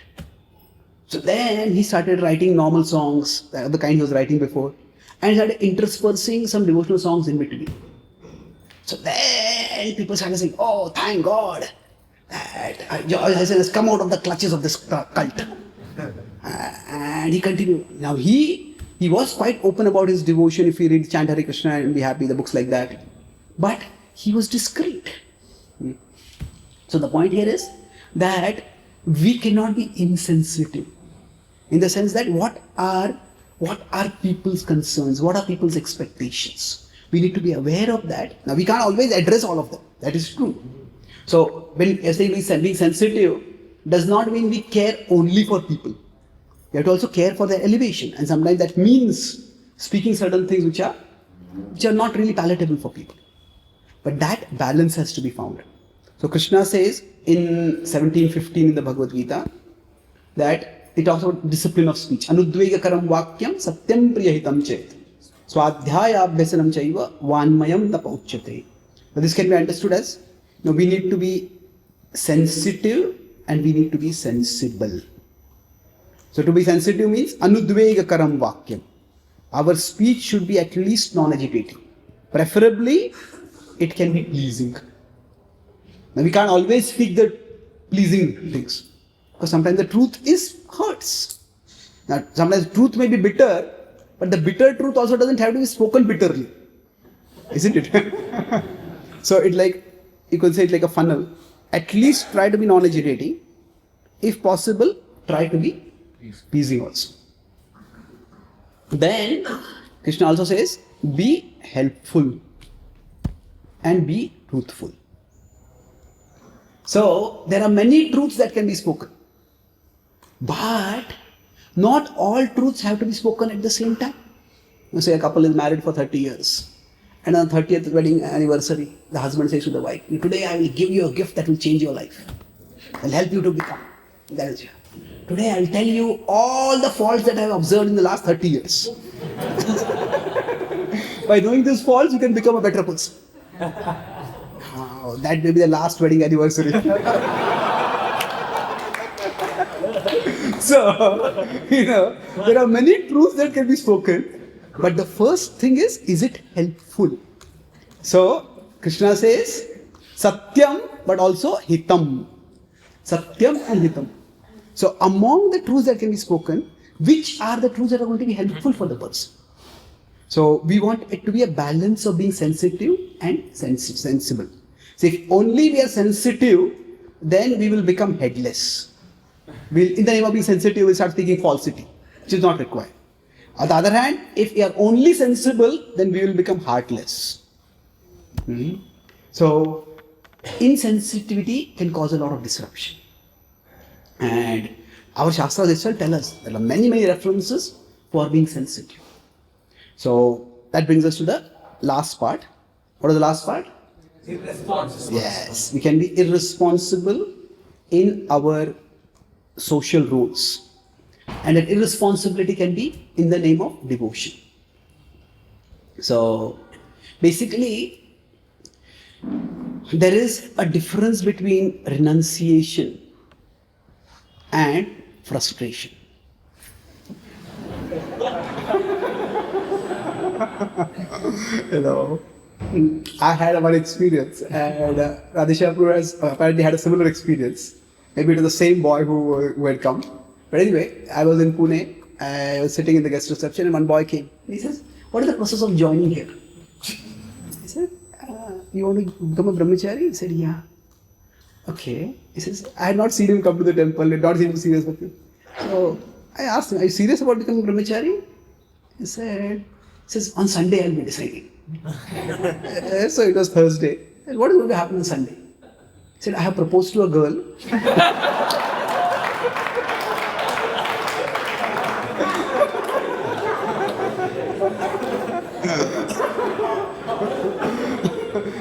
So then he started writing normal songs, the kind he was writing before, and he started interspersing some devotional songs in between. So then people started saying, oh, thank God that George Harrison has come out of the clutches of this cult. And he continued. Now he was quite open about his devotion. If you read Chant Hare Krishna and Be Happy, the books like that. But he was discreet. So the point here is that we cannot be insensitive. In the sense that what are people's concerns? What are people's expectations? We need to be aware of that. Now we can't always address all of them. That is true. So when being sensitive does not mean we care only for people. We have to also care for their elevation. And sometimes that means speaking certain things which are not really palatable for people. But that balance has to be found. So Krishna says in 17:15 in the Bhagavad Gita that he talks about discipline of speech. Anudvegakaram vakyam satyam priyahitam chet. Swadhyaya abhyasanam chaiva vanmayam tapauchyate. But this can be understood as, we need to be sensitive and we need to be sensible. So to be sensitive means anudvegakaram vakyam. Our speech should be at least non-agitating. Preferably, it can be pleasing. Now we can't always speak the pleasing things. Because sometimes the truth hurts. Now sometimes truth may be bitter, but the bitter truth also doesn't have to be spoken bitterly. Isn't it? So you could say it's like a funnel. At least try to be non-agitating. If possible, try to be pleasing also. Then Krishna also says, be helpful and be truthful. So there are many truths that can be spoken. But not all truths have to be spoken at the same time. You say a couple is married for 30 years. And on the 30th wedding anniversary, the husband says to the wife, today I will give you a gift that will change your life. I'll help you to become. That is, today I will tell you all the faults that I have observed in the last 30 years. By knowing these faults, you can become a better person. Oh, that may be the last wedding anniversary. So, there are many truths that can be spoken. But the first thing is it helpful? So, Krishna says, Satyam, but also Hitam. Satyam and Hitam. So, among the truths that can be spoken, which are the truths that are going to be helpful for the person? So, we want it to be a balance of being sensitive and sensible. So, if only we are sensitive, then we will become headless. In the name of being sensitive, we'll start speaking falsity, which is not required. On the other hand, if we are only sensible, then we will become heartless. So, insensitivity can cause a lot of disruption. And our Shastras itself tell us there are many, many references for being sensitive. So, that brings us to the last part. What is the last part? Irresponsible. Yes, we can be irresponsible in our social roles. And that irresponsibility can be in the name of devotion. So, basically, there is a difference between renunciation and frustration. I had one experience, and Radheshapur has apparently had a similar experience. Maybe it was the same boy who had come. But anyway, I was in Pune. I was sitting in the guest reception and one boy came. He says, what is the process of joining here? I said, you want to become a brahmachari? He said, yeah. Okay. He says, I had not seen him come to the temple, had not seen him serious with me. So I asked him, are you serious about becoming brahmachari? He says, on Sunday I'll be deciding. So it was Thursday. I said, what is going to happen on Sunday? He said, I have proposed to a girl.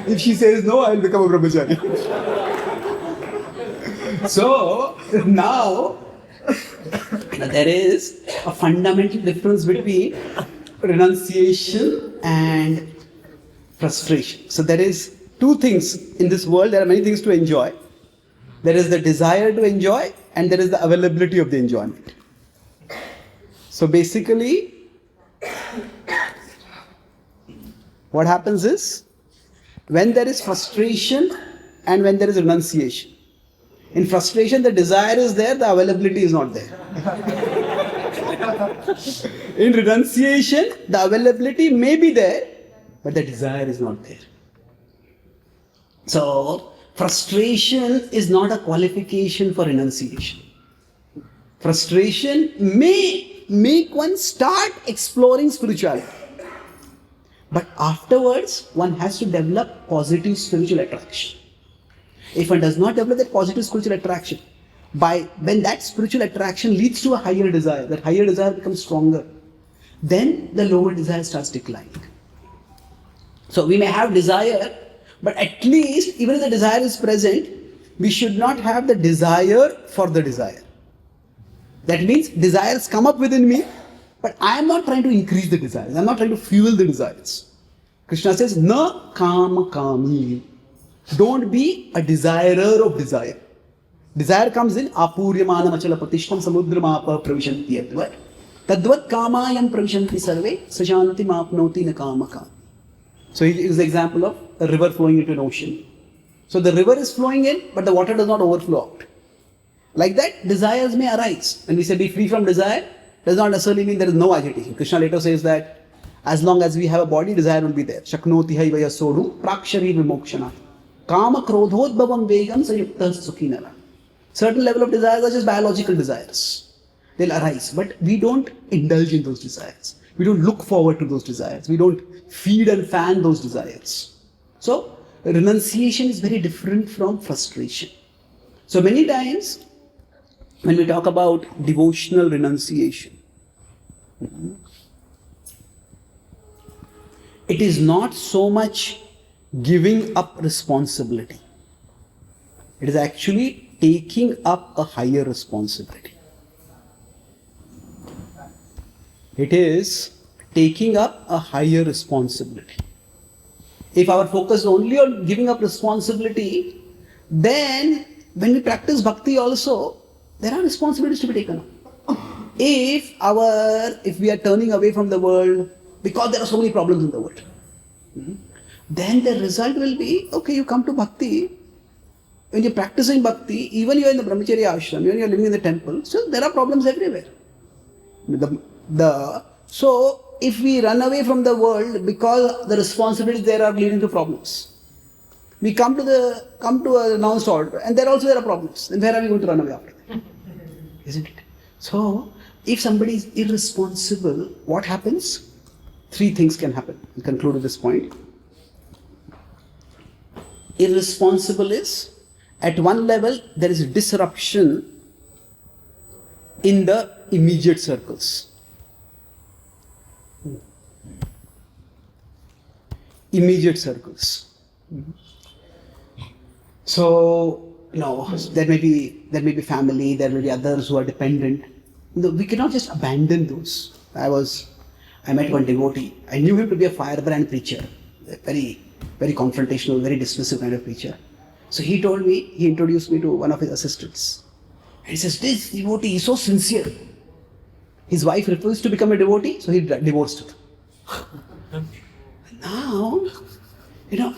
If she says no, I'll become a brahmachari. So now there is a fundamental difference between renunciation and frustration. So there is two things in this world. There are many things to enjoy. There is the desire to enjoy and there is the availability of the enjoyment. So basically, what happens is, when there is frustration and when there is renunciation. In frustration, the desire is there, the availability is not there. In renunciation, the availability may be there, but the desire is not there. So, frustration is not a qualification for renunciation. Frustration may make one start exploring spirituality. But afterwards, one has to develop positive spiritual attraction. If one does not develop that positive spiritual attraction, when that spiritual attraction leads to a higher desire, that higher desire becomes stronger, then the lower desire starts declining. So we may have desire, but at least, even if the desire is present, we should not have the desire for the desire. That means desires come up within me, but I am not trying to increase the desires. I am not trying to fuel the desires. Krishna says, na kama kami. Don't be a desirer of desire. Desire comes in apuryamana machala pratishtam samudramapa pravishanti yadvat. Tadvat kamayam pravishanti sarve sajanti mapnoti na kama kami. So he is the example of a river flowing into an ocean. So the river is flowing in, but the water does not overflow out. Like that, desires may arise. When we say be free from desire, does not necessarily mean there is no agitation. Krishna later says that as long as we have a body, desire will be there. Shaknoti haivaya sodu prakshari vimokshana. Kama krodhodbhavam vegam sayukta sukhinara. Certain level of desires are just biological desires. They'll arise, but we don't indulge in those desires. We don't look forward to those desires. We don't feed and fan those desires. So, renunciation is very different from frustration. So many times, when we talk about devotional renunciation, it is not so much giving up responsibility. It is actually taking up a higher responsibility. It is taking up a higher responsibility. If our focus is only on giving up responsibility, then when we practice bhakti also, there are responsibilities to be taken up. If we are turning away from the world because there are so many problems in the world, then the result will be, okay, you come to bhakti, when you're practicing bhakti, even you're in the brahmacharya ashram, even you're living in the temple, so there are problems everywhere. So, if we run away from the world because the responsibilities there are leading to problems, we come to a announced order, and there also there are problems. Then where are we going to run away after that? Isn't it? So, if somebody is irresponsible, what happens? Three things can happen. I'll conclude at this point. Irresponsible is, at one level, there is disruption in the immediate circles. Immediate circles. So, there may be family, there may be others who are dependent. We cannot just abandon those. I met one devotee. I knew him to be a firebrand preacher, a very, very confrontational, very dismissive kind of preacher. So he introduced me to one of his assistants. And he says, this devotee is so sincere. His wife refused to become a devotee, so he divorced her. Now,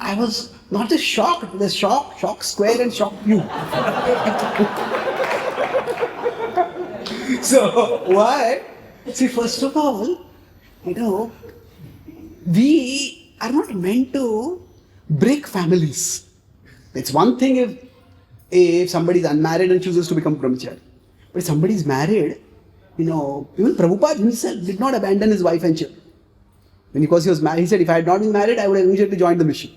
I was not just shocked, there's shock square and shock cube. So, why? See, first of all, we are not meant to break families. It's one thing if somebody is unmarried and chooses to become brahmachari. But if somebody is married, even Prabhupada himself did not abandon his wife and children. Because he was married, he said, if I had not been married, I would have immediately joined the mission.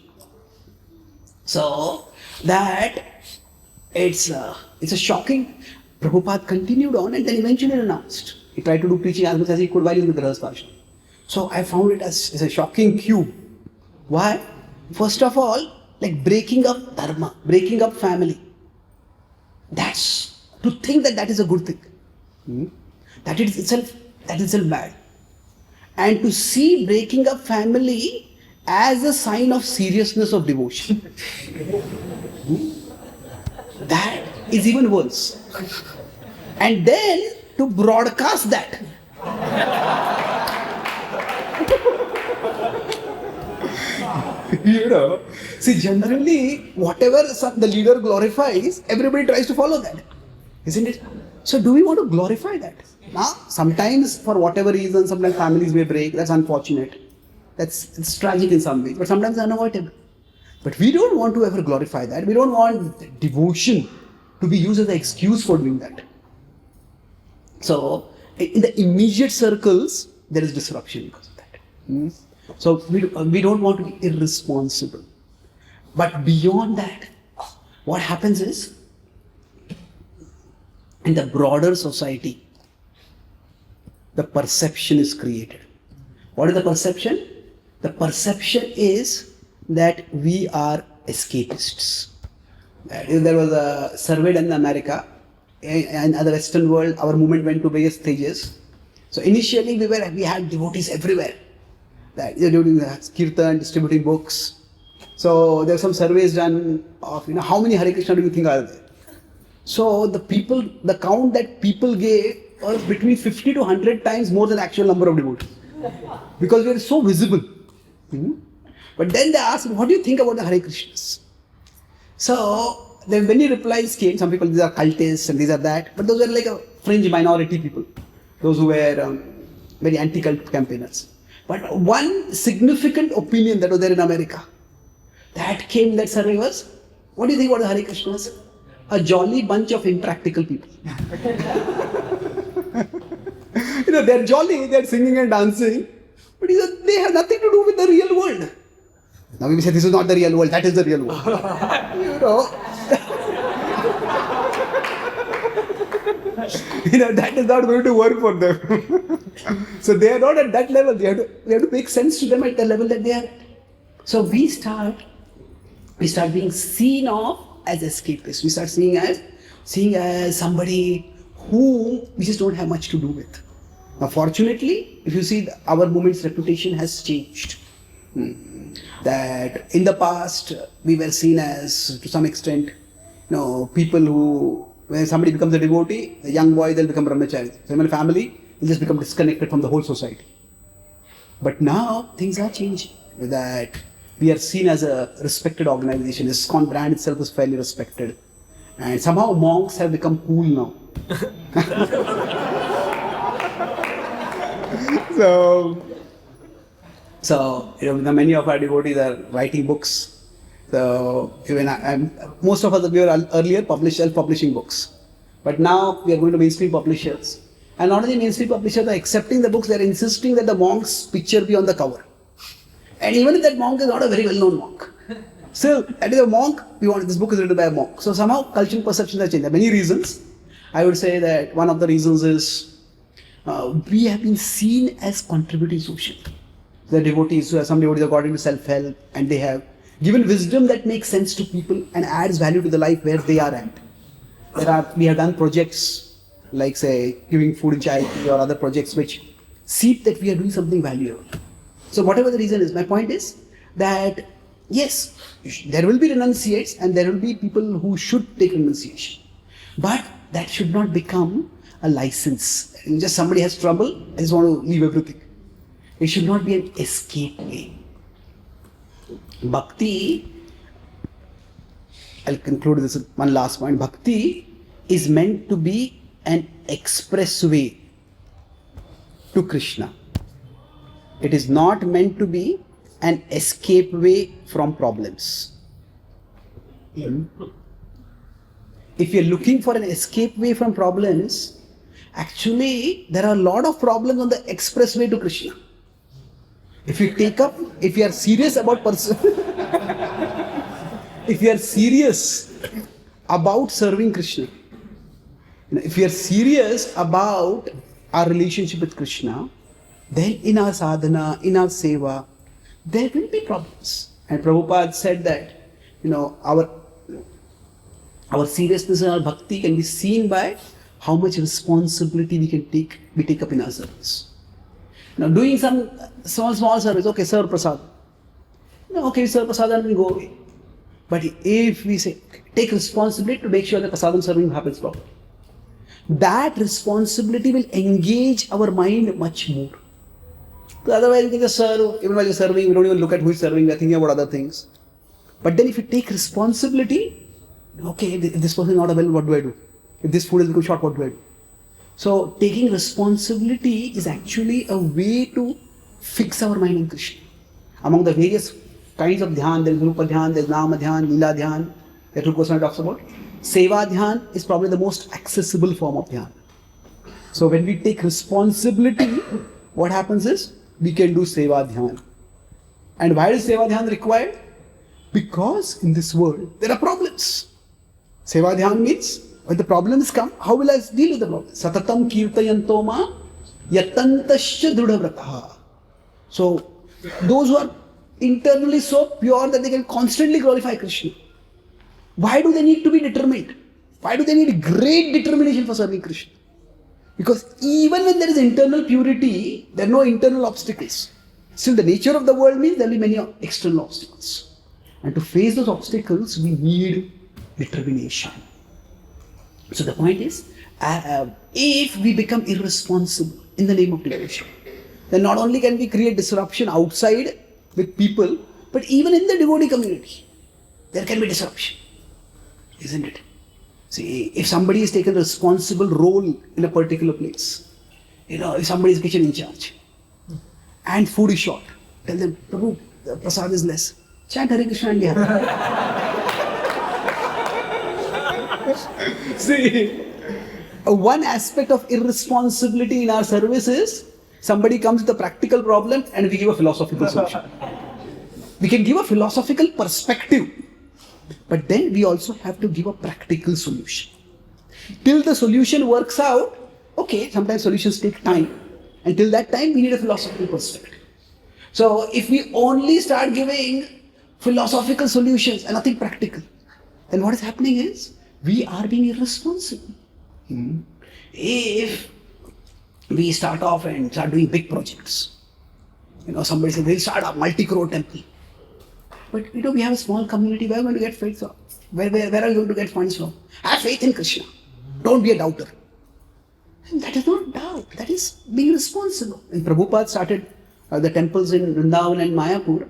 So, that it's a shocking. Prabhupada continued on and then eventually renounced. He tried to do preaching as much as he could while he was in the Grahastha ashram. So I found it as a shocking cue. Why? First of all, like breaking up dharma, breaking up family. To think that is a good thing. That is itself bad. And to see breaking up family as a sign of seriousness of devotion. That is even worse. And then to broadcast that. See, generally, whatever the leader glorifies, everybody tries to follow that. Isn't it? So, do we want to glorify that? Now, sometimes, for whatever reason, sometimes families may break. That's unfortunate. It's tragic in some ways, but sometimes unavoidable. But we don't want to ever glorify that. We don't want devotion to be used as an excuse for doing that. So, in the immediate circles, there is disruption because of that. So, we don't want to be irresponsible. But beyond that, what happens is, in the broader society, the perception is created. What is the perception? The perception is that we are escapists. There was a survey done in America. In the Western world, our movement went to various stages. So initially, we had devotees everywhere. Doing kirtan, distributing books. So there were some surveys done of how many Hare Krishna do you think are there? So the count that people gave was between 50 to 100 times more than the actual number of devotees. Because we are so visible. But then they asked, what do you think about the Hare Krishnas? So there many replies came. Some people, these are cultists and these are that. But those were like a fringe minority people. Those who were very anti-cult campaigners. But one significant opinion that was there in America, that came in that survey was, what do you think about the Hare Krishnas? A jolly bunch of impractical people. They're jolly, they're singing and dancing, but they have nothing to do with the real world. Now we say this is not the real world, that is the real world. That is not going to work for them. So they are not at that level. We have to make sense to them at the level that they are at. So we start being seen of as escapists. We start seeing as somebody whom we just don't have much to do with. Now, fortunately, if you see, our movement's reputation has changed. That in the past, we were seen as, to some extent, people who, when somebody becomes a devotee, a young boy, they'll become brahmachari. So in a family, they'll just become disconnected from the whole society. But now, things are changing. That we are seen as a respected organization. The ISKCON brand itself is fairly respected. And somehow monks have become cool now. So many of our devotees are writing books. So even most of us, we were earlier self-publishing books. But now we are going to mainstream publishers. And not only mainstream publishers are accepting the books, they are insisting that the monk's picture be on the cover. And even if that monk is not a very well-known monk, still, that is a monk, this book is written by a monk. So somehow cultural perceptions have changed. There are many reasons. I would say that one of the reasons is we have been seen as contributing socially. The devotees, some devotees have got into self-help and they have given wisdom that makes sense to people and adds value to the life where they are at. We have done projects like, say, giving food in charity or other projects which seek that we are doing something valuable. So whatever the reason is, my point is that yes, there will be renunciates and there will be people who should take renunciation. But that should not become a license. Just somebody has trouble, I just want to leave everything. It should not be an escape way. Bhakti, I'll conclude this with one last point. Bhakti is meant to be an expressway to Krishna. It is not meant to be an escape way from problems. If you're looking for an escape way from problems, actually there are a lot of problems on the expressway to Krishna. If you are serious about if you are serious about serving Krishna, if you are serious about our relationship with Krishna, then in our sadhana, in our seva, there will be problems. And Prabhupada said that, our seriousness and our bhakti can be seen by how much responsibility we take up in our service. Now, doing some small service, okay, serve prasad. Okay, serve prasad and we go away. But if we say, take responsibility to make sure that prasadam serving happens properly, that responsibility will engage our mind much more. So otherwise, you can just serve, even while you're serving, we don't even look at who is serving, we're thinking about other things. But then if you take responsibility, okay, if this person is not available, what do I do? If this food is become short, what do I do? So taking responsibility is actually a way to fix our mind in Krishna. Among the various kinds of dhyan, there is Rupa dhyan, there is Nama dhyan, Lila dhyan, that Rupa Goswami talks about. Seva dhyan is probably the most accessible form of dhyan. So when we take responsibility, what happens is, we can do seva dhyan. And why is seva dhyan required? Because in this world, there are problems. Seva dhyan means, when the problems come, how will I deal with the problems? Satatam kirtayanto ma yatantasya drudhavrataha. So, those who are internally so pure that they can constantly glorify Krishna, why do they need to be determined? Why do they need great determination for serving Krishna? Because even when there is internal purity, there are no internal obstacles. Still, the nature of the world means there will be many external obstacles. And to face those obstacles, we need determination. So the point is, if we become irresponsible in the name of devotion, then not only can we create disruption outside with people, but even in the devotee community, there can be disruption. Isn't it? See, if somebody is taken a responsible role in a particular place, if somebody is kitchen in charge, and food is short, tell them, Prabhu, the prasad is less. Chant Hare Krishna and be happy. See, one aspect of irresponsibility in our service is, somebody comes with a practical problem and we give a philosophical solution. We can give a philosophical perspective, but then we also have to give a practical solution. Till the solution works out, okay, sometimes solutions take time. Until that time, we need a philosophical perspective. So, if we only start giving philosophical solutions and nothing practical, then what is happening is, we are being irresponsible. If we start off and start doing big projects, somebody says, we'll start a multi-crore temple. But we have a small community, where are we going to get faith from? Where are you going to get funds from? Have faith in Krishna. Don't be a doubter. And that is not doubt, that is being responsible. When Prabhupada started the temples in Vrindavan and Mayapur,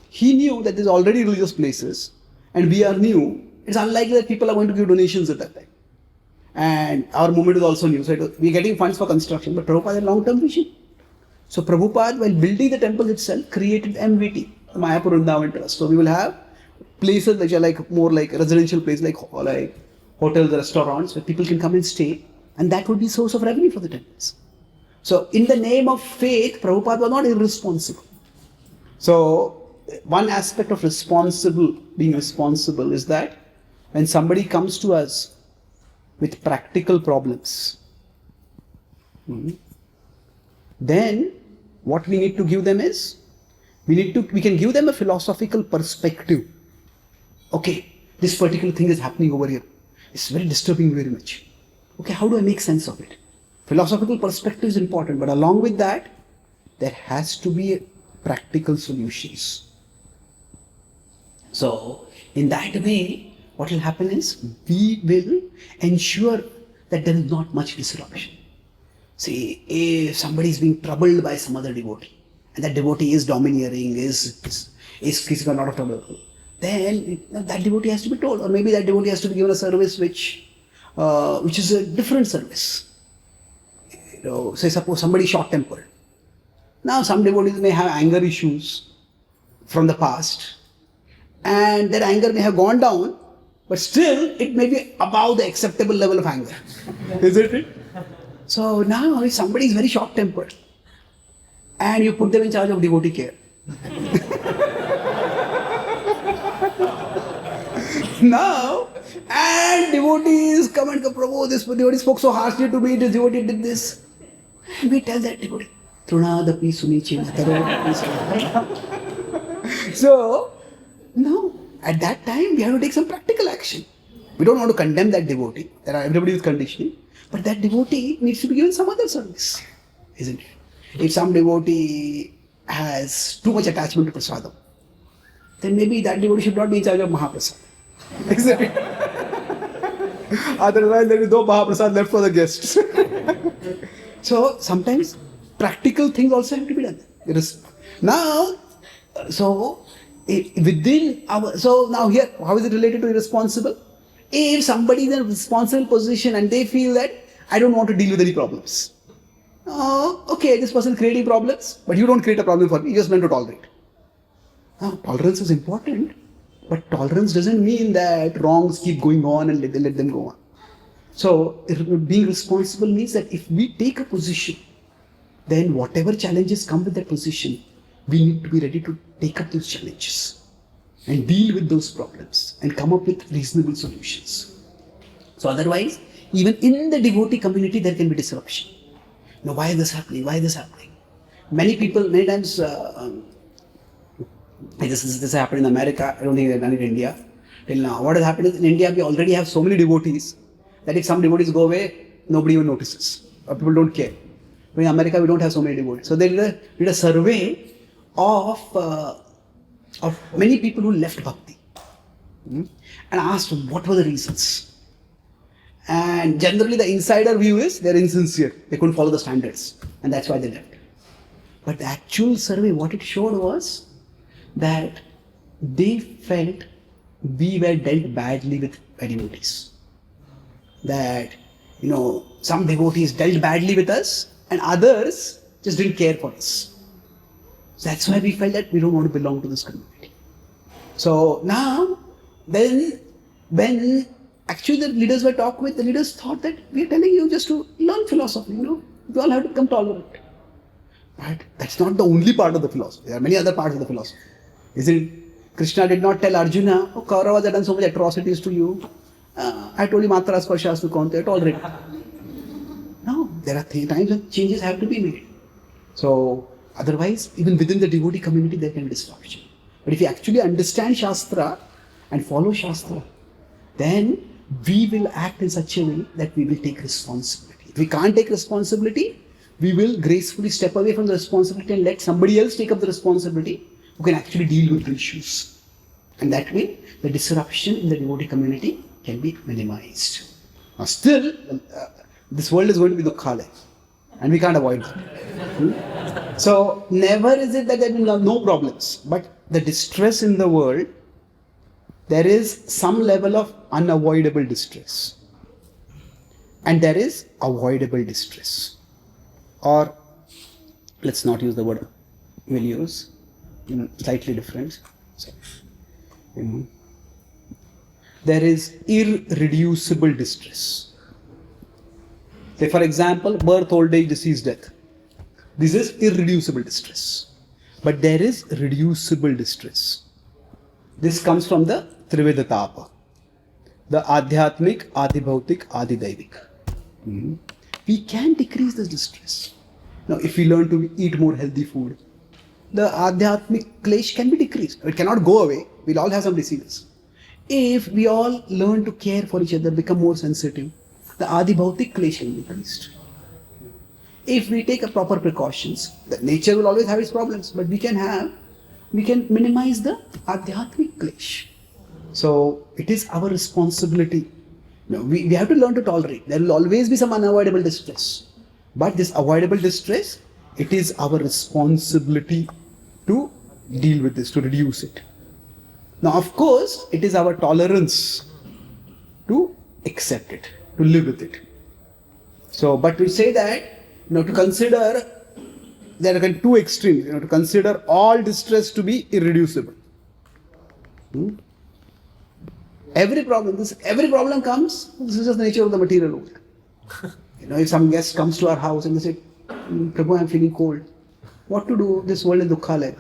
he knew that there's already religious places, and we are new. It's unlikely that people are going to give donations at that time. And our movement is also new, so we're getting funds for construction, but Prabhupada had a long-term vision. So Prabhupada, while building the temple itself, created MVT, the Mayapur Vrindavan Trust. So we will have places which are more like residential places, like hotels, restaurants, where people can come and stay, and that would be a source of revenue for the temples. So in the name of faith, Prabhupada was not irresponsible. So one aspect of being responsible is that when somebody comes to us with practical problems, then what we need to give them is, we can give them a philosophical perspective. Okay, this particular thing is happening over here. It's very disturbing very much. Okay, how do I make sense of it? Philosophical perspective is important, but along with that, there has to be practical solutions. So, in that way, what will happen is, we will ensure that there is not much disruption. See, if somebody is being troubled by some other devotee, and that devotee is domineering, is creating a lot of trouble, then that devotee has to be told, or maybe that devotee has to be given a service which is a different service. say suppose somebody is short-tempered. Now some devotees may have anger issues from the past, and their anger may have gone down, but still it may be above the acceptable level of anger. Isn't it? So now if somebody is very short-tempered, and you put them in charge of devotee care, now, and devotees come and go, Prabhu, this devotee spoke so harshly to me, this devotee did this. And we tell that devotee, Trunadapi Sunichena Taro. So, no, at that time we have to take some practical action. We don't want to condemn that devotee. Everybody is conditioning. But that devotee needs to be given some other service, isn't it? If some devotee has too much attachment to prasadam, then maybe that devotee should not be in charge of Mahaprasad. Isn't it? Otherwise, there is no Mahaprasad left for the guests. So, sometimes practical things also have to be done. There is now, so within our, so now here, how is it related to irresponsible? If somebody is in a responsible position and they feel that I don't want to deal with any problems. Okay, this person is creating problems, but you don't create a problem for me, you just learn to tolerate. Now, tolerance is important, but tolerance doesn't mean that wrongs keep going on and let them go on. So, being responsible means that if we take a position, then whatever challenges come with that position, we need to be ready to take up those challenges and deal with those problems and come up with reasonable solutions. So otherwise, even in the devotee community, there can be disruption. Now, why is this happening? Why is this happening? Many people, many times, this happened in America, I don't think they've done it in India till now. What has happened is in India, we already have so many devotees that if some devotees go away, nobody even notices, or people don't care. But in America, we don't have so many devotees. So they did a survey of many people who left Bhakti and asked what were the reasons. And generally the insider view is they're insincere, they couldn't follow the standards, and that's why they left. But the actual survey, what it showed was that they felt we were dealt badly with devotees. That, some devotees dealt badly with us and others just didn't care for us. So that's why we felt that we don't want to belong to this community. So now, then, when actually the leaders were talking with, the leaders thought that we are telling you just to learn philosophy, We all have to become tolerant. But that's not the only part of the philosophy. There are many other parts of the philosophy. Isn't it? Krishna did not tell Arjuna, Kauravas have done so much atrocities to you. I told you Matra Sparshas to tolerate. No, there are times when changes have to be made. So, otherwise, even within the devotee community, there can be disruption. But if you actually understand Shastra and follow Shastra, then we will act in such a way that we will take responsibility. If we can't take responsibility, we will gracefully step away from the responsibility and let somebody else take up the responsibility who can actually deal with the issues. And that way, the disruption in the devotee community can be minimized. Now still, this world is going to be dukkhalaya, and we can't avoid that. So, never is it that there will be no problems, but the distress in the world, there is some level of unavoidable distress. And there is avoidable distress. Or, let's not use the word we'll use, slightly different. So, there is irreducible distress. Say, for example, birth, old age, disease, death. This is irreducible distress. But there is reducible distress. This comes from the Triveda Tapa. The Adhyatmik, Adibhautik, Adidaivik. We can decrease this distress. Now, if we learn to eat more healthy food, the Adhyatmik Klesh can be decreased. It cannot go away. We'll all have some diseases. If we all learn to care for each other, become more sensitive, the Adibhautik Klesh can be decreased. If we take a proper precautions, the nature will always have its problems, but we can minimize the Adhyatmik Klesh. So, it is our responsibility. We have to learn to tolerate. There will always be some unavoidable distress. But this avoidable distress, it is our responsibility to deal with this, to reduce it. Now, of course, it is our tolerance to accept it, to live with it. So, but we say that To consider, there are two extremes, to consider all distress to be irreducible. Every problem comes, this is just the nature of the material world. If some guest comes to our house and they say, Prabhu, I'm feeling cold. What to do? This world is dukkhalaya.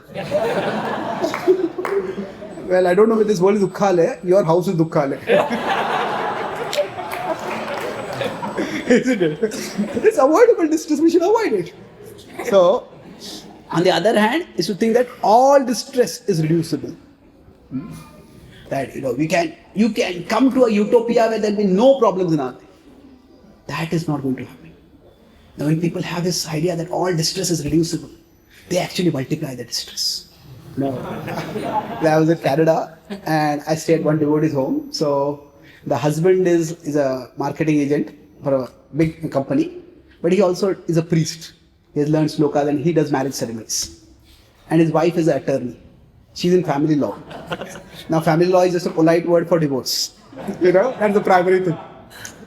Well, I don't know if this world is dukkhalaya, your house is dukkhalaya. Isn't it? It's avoidable distress, we should avoid it. So, on the other hand, is to think that all distress is reducible. That you can come to a utopia where there will be no problems in our life. That is not going to happen. Now, when people have this idea that all distress is reducible, they actually multiply the distress. No. I was in Canada and I stayed at one devotee's home. So the husband is a marketing agent for a big company, but he also is a priest. He has learned slokas and he does marriage ceremonies. And his wife is an attorney. She's in family law. Now family law is just a polite word for divorce. That's the primary thing.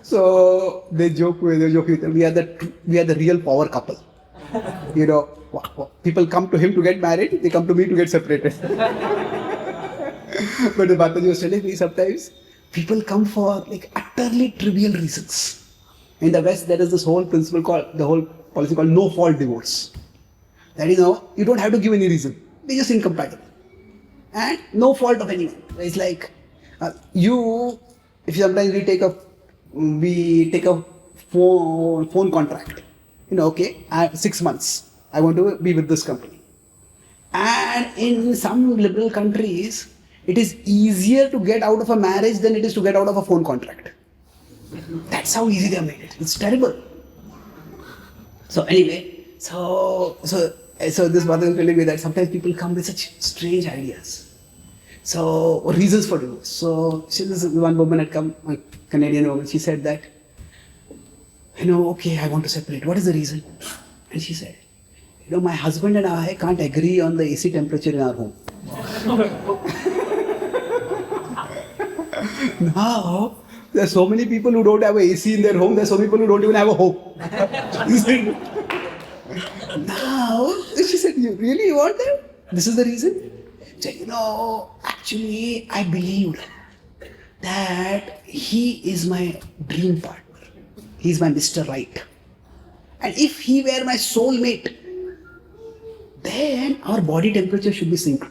So they joke with him. We are the real power couple. People come to him to get married, they come to me to get separated. But the Bhakti was telling me sometimes people come for utterly trivial reasons. In the West, there is this whole policy called no fault divorce. That you don't have to give any reason. They're just incompatible. And no fault of anyone. It's like if sometimes we take a phone contract. I have 6 months. I want to be with this company. And in some liberal countries, it is easier to get out of a marriage than it is to get out of a phone contract. That's how easy they have made it. It's terrible. So anyway, so this brother is telling me that sometimes people come with such strange ideas. So reasons for divorce. So this one woman had come, a Canadian woman. She said that, okay, I want to separate. What is the reason? And she said, my husband and I can't agree on the AC temperature in our home. Now, there are so many people who don't have an AC in their home. There are so many people who don't even have a home. Now, she said, you really want that? This is the reason? She said, actually, I believed that he is my dream partner. He is my Mr. Right. And if he were my soulmate, then our body temperature should be synced.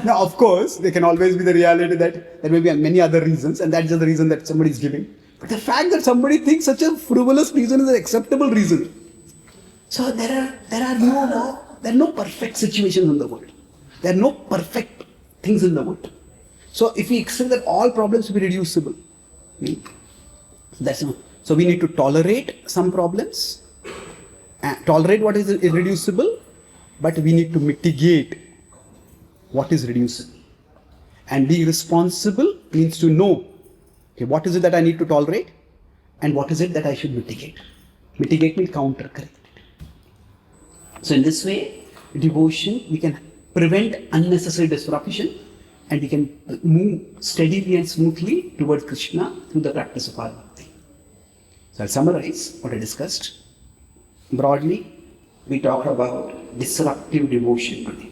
Now, of course, there can always be the reality that there may be many other reasons, and that's just the reason that somebody is giving. But the fact that somebody thinks such a frivolous reason is an acceptable reason. So there are no perfect situations in the world. There are no perfect things in the world. So if we accept that all problems will be reducible, so we need to tolerate some problems, tolerate what is irreducible, but we need to mitigate what is reducible. And being responsible means to know, what is it that I need to tolerate and what is it that I should mitigate. Mitigate means counter-correct. So in this way, devotion, we can prevent unnecessary disruption and we can move steadily and smoothly towards Krishna through the practice of our bhakti. So I'll summarize what I discussed. Broadly, we talk about disruptive devotion today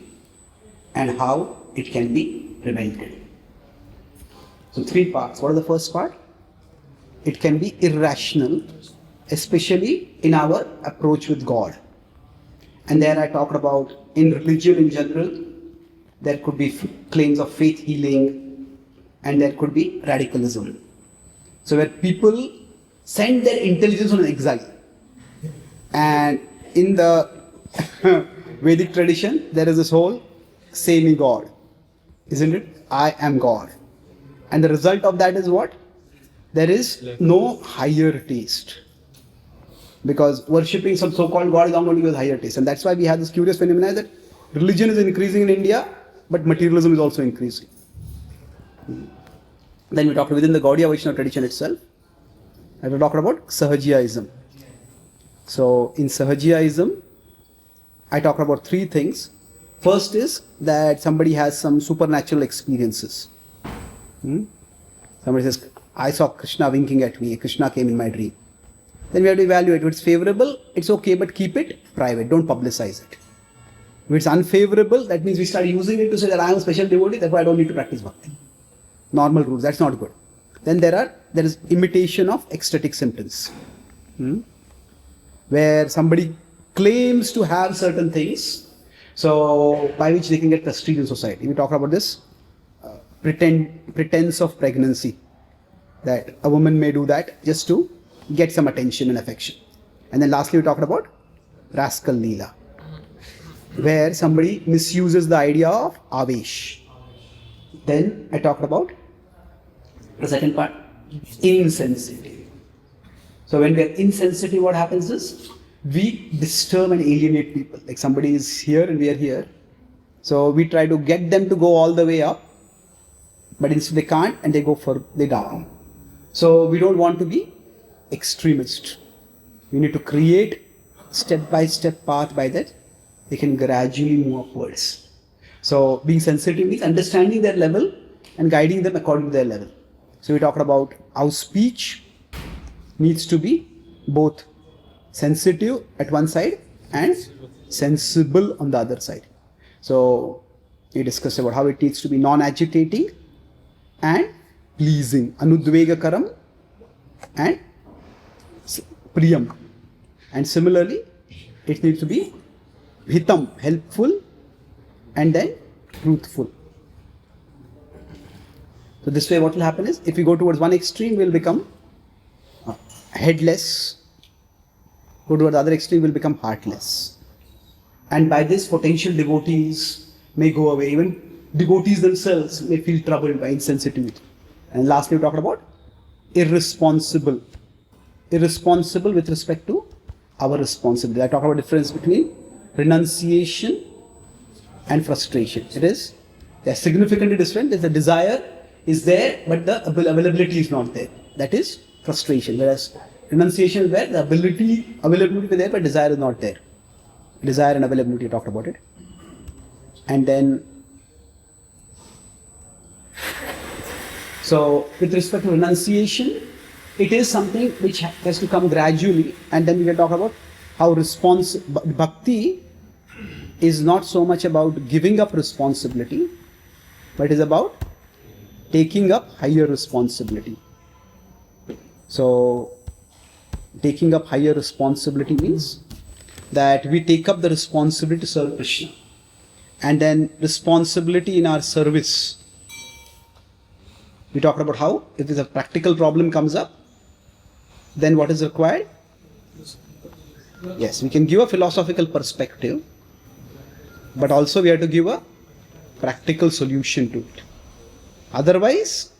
and how it can be prevented. So 3 parts. What is the first part? It can be irrational, especially in our approach with God. And there I talked about in religion in general, there could be claims of faith healing and there could be radicalism. So where people send their intelligence on an exile. And in the Vedic tradition, there is this whole say me God. Isn't it? I am God. And the result of that is what? There is no higher taste. Because worshipping some so-called God is not going to give us higher taste. And that's why we have this curious phenomenon that religion is increasing in India, but materialism is also increasing. Then we talked within the Gaudiya Vaishnava tradition itself. I will talk about Sahajiyaism. So in Sahajiyaism, I talked about 3 things. First is that somebody has some supernatural experiences. Somebody says, I saw Krishna winking at me, Krishna came in my dream. Then we have to evaluate. If it's favorable, it's okay, but keep it private, don't publicize it. If it's unfavorable, that means we start using it to say that I am a special devotee, therefore I don't need to practice bhakti. Normal rules, that's not good. Then there is imitation of ecstatic symptoms. Where somebody claims to have certain things, so by which they can get prestige in society. We talk about this pretense of pregnancy, that a woman may do that just to get some attention and affection. And then lastly we talked about rascal leela, where somebody misuses the idea of avesh. Then I talked about the second part, insensitive. So when we are insensitive, what happens is we disturb and alienate people. Like somebody is here and we are here. So we try to get them to go all the way up, but instead they can't and they down. So we don't want to be extremist. We need to create step-by-step path by that they can gradually move upwards. So being sensitive means understanding their level and guiding them according to their level. So we talked about how speech needs to be both sensitive at one side and sensible on the other side. So we discussed about how it needs to be non-agitating and pleasing, anudvegakaram and priyam. And similarly, it needs to be hitam, helpful, and then truthful. So this way what will happen is, if we go towards one extreme, we will become headless. Go towards the other extreme, we will become heartless. And by this, potential devotees may go away. Even devotees themselves may feel troubled by insensitivity. And lastly, we talked about irresponsible. Irresponsible with respect to our responsibility. I talked about the difference between renunciation and frustration. There's significantly different. There's a desire is there, but the availability is not there. That is frustration. Whereas renunciation is where the availability is there, but desire is not there. Desire and availability, we talked about it. And then, so with respect to renunciation, it is something which has to come gradually, and then we can talk about how bhakti is not so much about giving up responsibility, but it is about taking up higher responsibility. So, taking up higher responsibility means that we take up the responsibility to serve Krishna, and then responsibility in our service. We talked about how if a practical problem comes up, then what is required? Yes, we can give a philosophical perspective, but also we have to give a practical solution to it. Otherwise,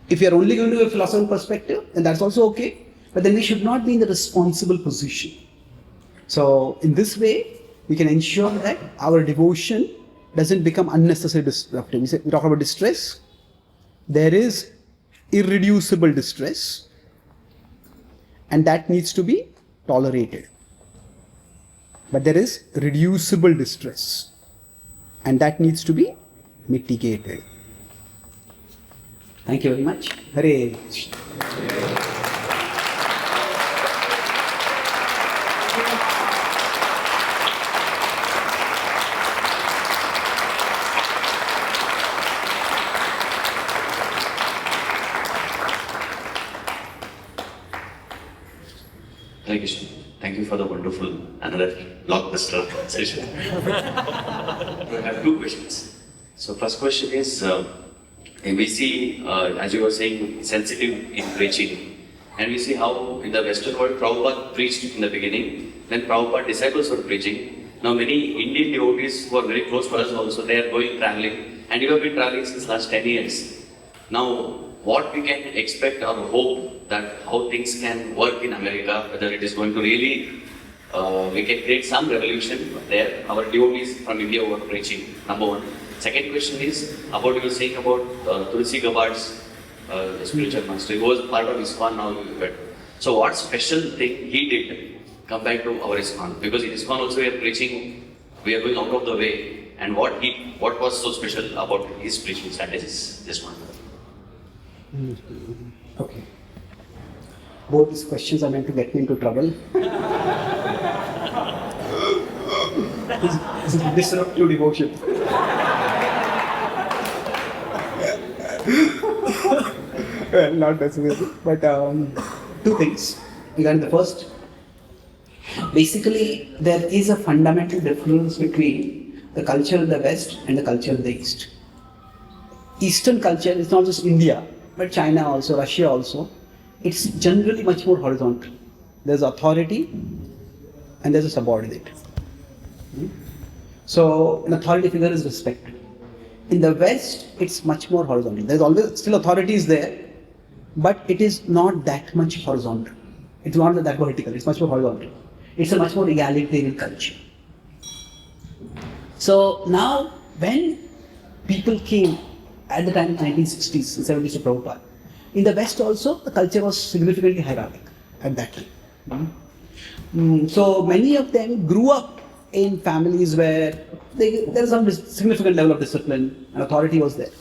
if you are only going to give a philosophical perspective, then that's also okay, but then we should not be in the responsible position. So in this way, we can ensure that our devotion doesn't become unnecessarily disruptive. We talk about distress. There is irreducible distress, and that needs to be tolerated. But there is reducible distress, and that needs to be mitigated. Thank you very much. Hare Krishna. Hare Krishna. Thank you for the wonderful another blockbuster session. I have two questions. So first question is, we see, as you were saying, sensitive in preaching. And we see how in the Western world, Prabhupada preached in the beginning. Then Prabhupada disciples were preaching. Now many Indian devotees who are very close to us also, they are going traveling. And you have been traveling since last 10 years. Now, what we can expect or hope that how things can work in America, whether it is going to really, we can create some revolution there. Our devotees from India who are preaching, number one. Second question is about you were saying about Tulsi Gabbard's spiritual master. He was part of ISKCON now. So what special thing he did compared to our ISKCON? Because in ISKCON also we are preaching, we are going out of the way. And what was so special about his preaching strategies? Just one. Okay. Both these questions are meant to get me into trouble. It's disruptive devotion. Well, not necessarily, but two things. Regarding the first, basically, there is a fundamental difference between the culture in the West and the culture in the East. Eastern culture is not just India, but China also, Russia also. It's generally much more horizontal. There's authority and there's a subordinate. So an authority figure is respected. In the West, it's much more horizontal. There's always still authority is there, but it is not that much horizontal. It's not that vertical. It's much more horizontal. It's a much more egalitarian culture. So now, when people came at the time, 1960s and 70s to Prabhupada, in the West also, the culture was significantly hierarchical at that time. So many of them grew up in families where there was some significant level of discipline and authority was there.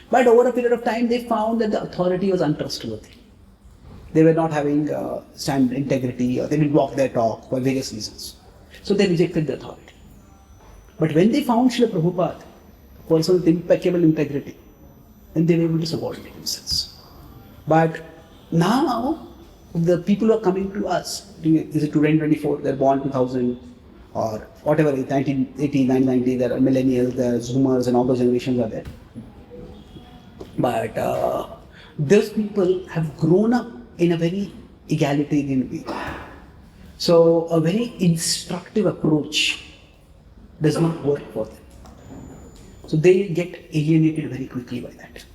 But over a period of time, they found that the authority was untrustworthy. They were not having stand integrity, or they didn't walk their talk for various reasons. So they rejected the authority. But when they found Srila Prabhupada, a person with impeccable integrity, then they were able to subordinate themselves. But now, the people who are coming to us, is it 2024, they're born 2000 or whatever, 1980, 1990, there are millennials, there are Zoomers, and all those generations are there. But those people have grown up in a very egalitarian way. So a very instructive approach does not work for them. So they get alienated very quickly by that.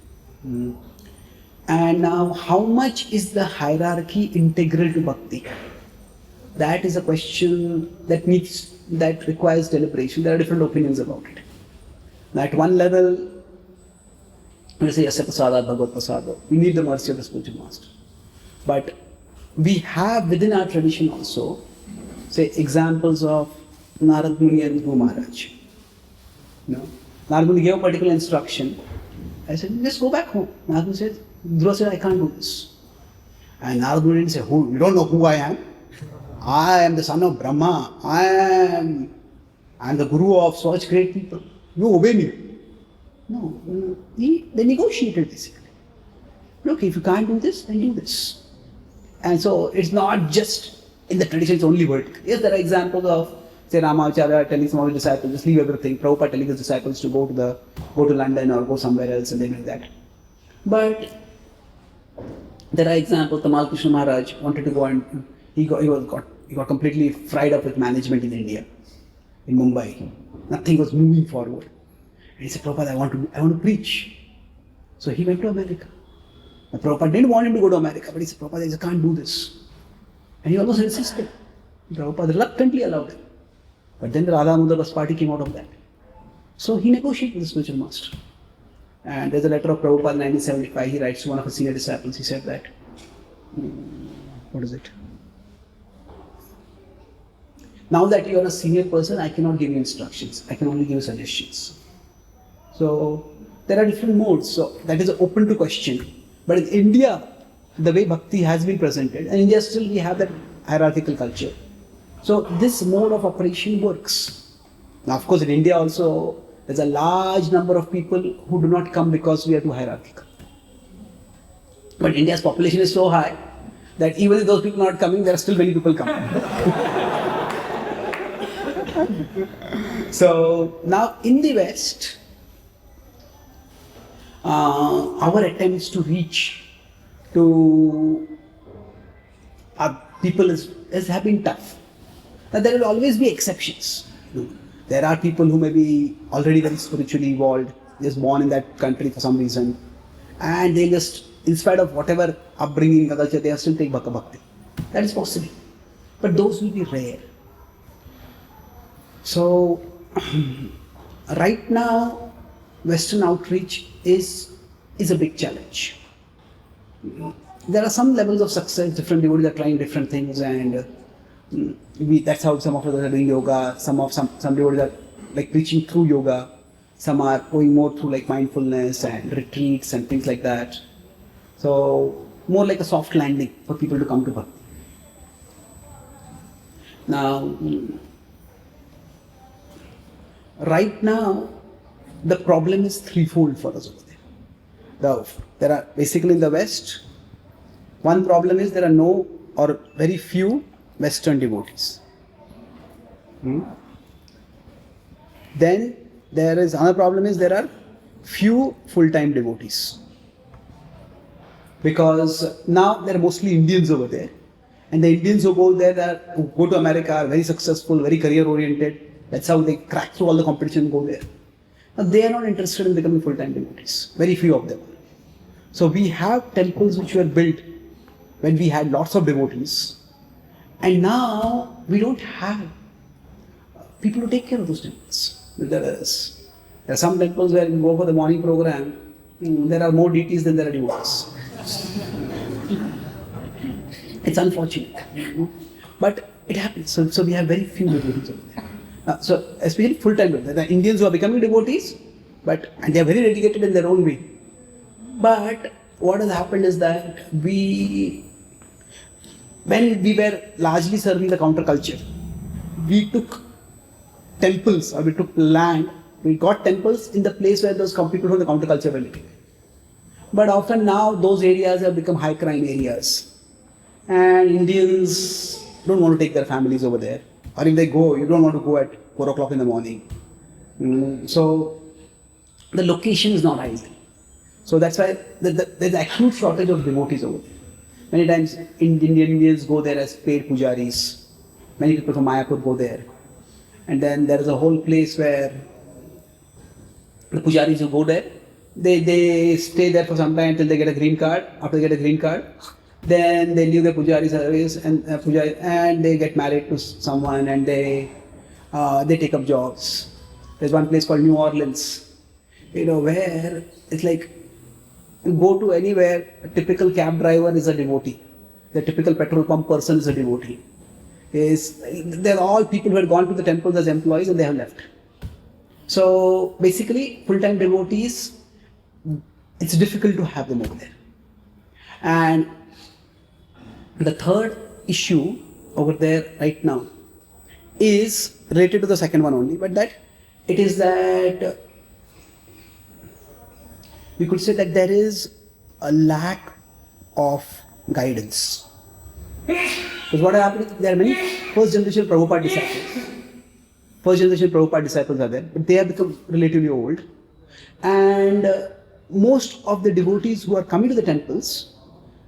And now, how much is the hierarchy integral to bhakti? That is a question that requires deliberation. There are different opinions about it. Now, at one level, we say Yasya Prasada, Bhagavad Prasada. We need the mercy of the spiritual master. But we have within our tradition also, say, examples of Narad Muni and Guru Maharaj. Narad Muni gave a particular instruction. I said, just go back home. Narad Muni said, Dhruva said, I can't do this. And Narad Muni didn't say, you don't know who I am? I am the son of Brahma. I am the guru of such great people. You obey me. No, they negotiated basically. Look, if you can't do this, then do this. And so it's not just in the tradition, it's only vertical. Yes, there are examples of, say, Ramacharya telling some of his disciples, just leave everything. Prabhupada telling his disciples to go to London or go somewhere else and they do that. But there are examples, Tamal Krishna Maharaj wanted to go and he got completely fried up with management in India, in Mumbai. Nothing was moving forward. And he said, Prabhupada, I want to preach. So he went to America. Now, Prabhupada didn't want him to go to America, but he said, Prabhupada, I just can't do this. And he almost insisted. Prabhupada reluctantly allowed him. But then the Radha Mudabas party came out of that. So he negotiated with the spiritual master. And there's a letter of Prabhupada in 1975. He writes to one of his senior disciples. He said that, what is it? Now that you are a senior person, I cannot give you instructions. I can only give you suggestions. So there are different modes. So that is open to question. But in India, the way bhakti has been presented, in India still we have that hierarchical culture. So this mode of operation works. Now of course in India also, there's a large number of people who do not come because we are too hierarchical. But India's population is so high that even if those people are not coming, there are still many people coming. So now in the West, our attempts to reach to people have been tough. Now there will always be exceptions. There are people who may be already very spiritually evolved, just born in that country for some reason, and they just, in spite of whatever upbringing, culture, they still take bhakti. That is possible. But those will be rare. So, right now, Western outreach is a big challenge. There are some levels of success, different devotees are trying different things, and that's how some of us are doing yoga, some devotees are like preaching through yoga, some are going more through like mindfulness and retreats and things like that. So more like a soft landing for people to come to Bhakti. Now, right now, the problem is threefold for us over there. There are basically in the West, one problem is there are no or very few Western devotees. Then there is another problem is there are few full-time devotees. Because now there are mostly Indians over there. And the Indians who go there, who go to America are very successful, very career-oriented. That's how they crack through all the competition and go there. Now they are not interested in becoming full-time devotees. Very few of them. So we have temples which were built when we had lots of devotees. And now we don't have people to take care of those temples. There are some temples where you go for the morning program, there are more deities than there are devotees. It's unfortunate, but it happens. So we have very few devotees over there. So especially full-time devotees. There are Indians who are becoming devotees, and they are very dedicated in their own way. But what has happened is that when we were largely serving the counterculture, we took temples or we took land. We got temples in the place where those people from the counterculture were living. But often now those areas have become high crime areas. And Indians don't want to take their families over there. Or if they go, you don't want to go at 4 o'clock in the morning. So the location is not ideal. So that's why there's a huge shortage of devotees over there. Many times Indians go there as paid pujaris. Many people from Mayapur go there. And then there is a whole place where the pujaris who go there, they stay there for some time until they get a green card. After they get a green card, then they leave the pujari service and they get married to someone and they take up jobs. There's one place called New Orleans, where it's like you go to anywhere, a typical cab driver is a devotee. The typical petrol pump person is a devotee. They're all people who had gone to the temples as employees and they have left. So basically, full-time devotees, it's difficult to have them over there. And the third issue over there right now is related to the second one only, but that it is that we could say that there is a lack of guidance. Because what happened is there are many first generation Prabhupada disciples. First generation Prabhupada disciples are there, but they have become relatively old. And most of the devotees who are coming to the temples,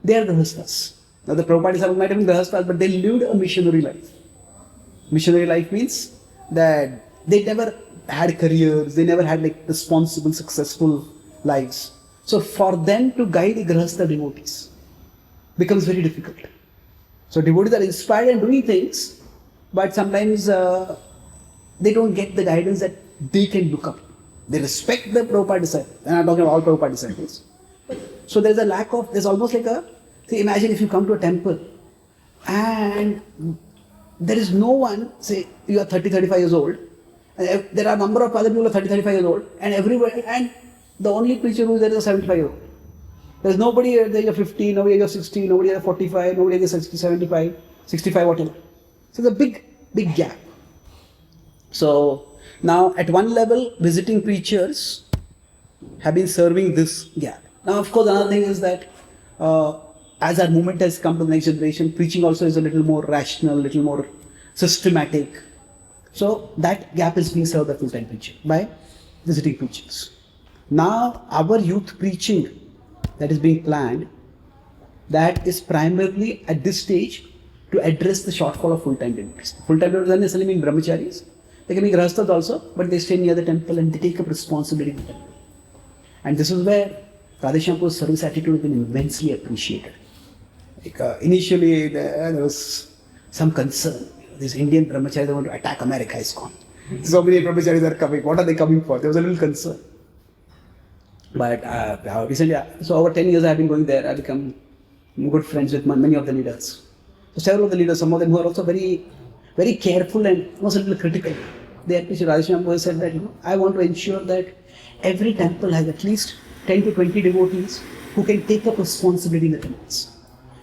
they are grihasthas. Now the Prabhupada disciples might have been grihasthas, but they lived a missionary life. Missionary life means that they never had careers, they never had responsible, successful lives. So for them to guide the grihastha devotees becomes very difficult. So devotees are inspired and doing things, but sometimes they don't get the guidance that they can look up. They respect the Prabhupada disciples, and I'm talking about all Prabhupada disciples. So there's a lack of, there's almost like see, imagine if you come to a temple and there is no one, say you are 30, 35 years old, and there are a number of other people who are 30, 35 years old, and the only preacher who is there is a 75-year-old. There's nobody at the age of 50, nobody at the age of 60, nobody at 45, nobody at the age of 60, 75, 65, whatever. So there's a big gap. So now at one level, visiting preachers have been serving this gap. Now of course another thing is that as our movement has come to the next generation, preaching also is a little more rational, a little more systematic. So that gap is being served by full-time preaching, by visiting preachers. Now our youth preaching that is being planned, that is primarily at this stage to address the shortfall of full-time devotees. Full-time devotees doesn't necessarily mean brahmacharis. They can be grihasthas also, but they stay near the temple and they take up responsibility in the temple. And this is where Radheshyam's service attitude has been immensely appreciated. Initially there was some concern. These Indian brahmacharis want to attack America is gone. So many brahmacharis are coming. What are they coming for? There was a little concern. But recently, so over 10 years I have been going there. I have become good friends with many of the leaders. So several of the leaders, some of them who are also very, very careful and also a little critical. They appreciate. Radheshyam said that I want to ensure that every temple has at least 10 to 20 devotees who can take up responsibility in the temples.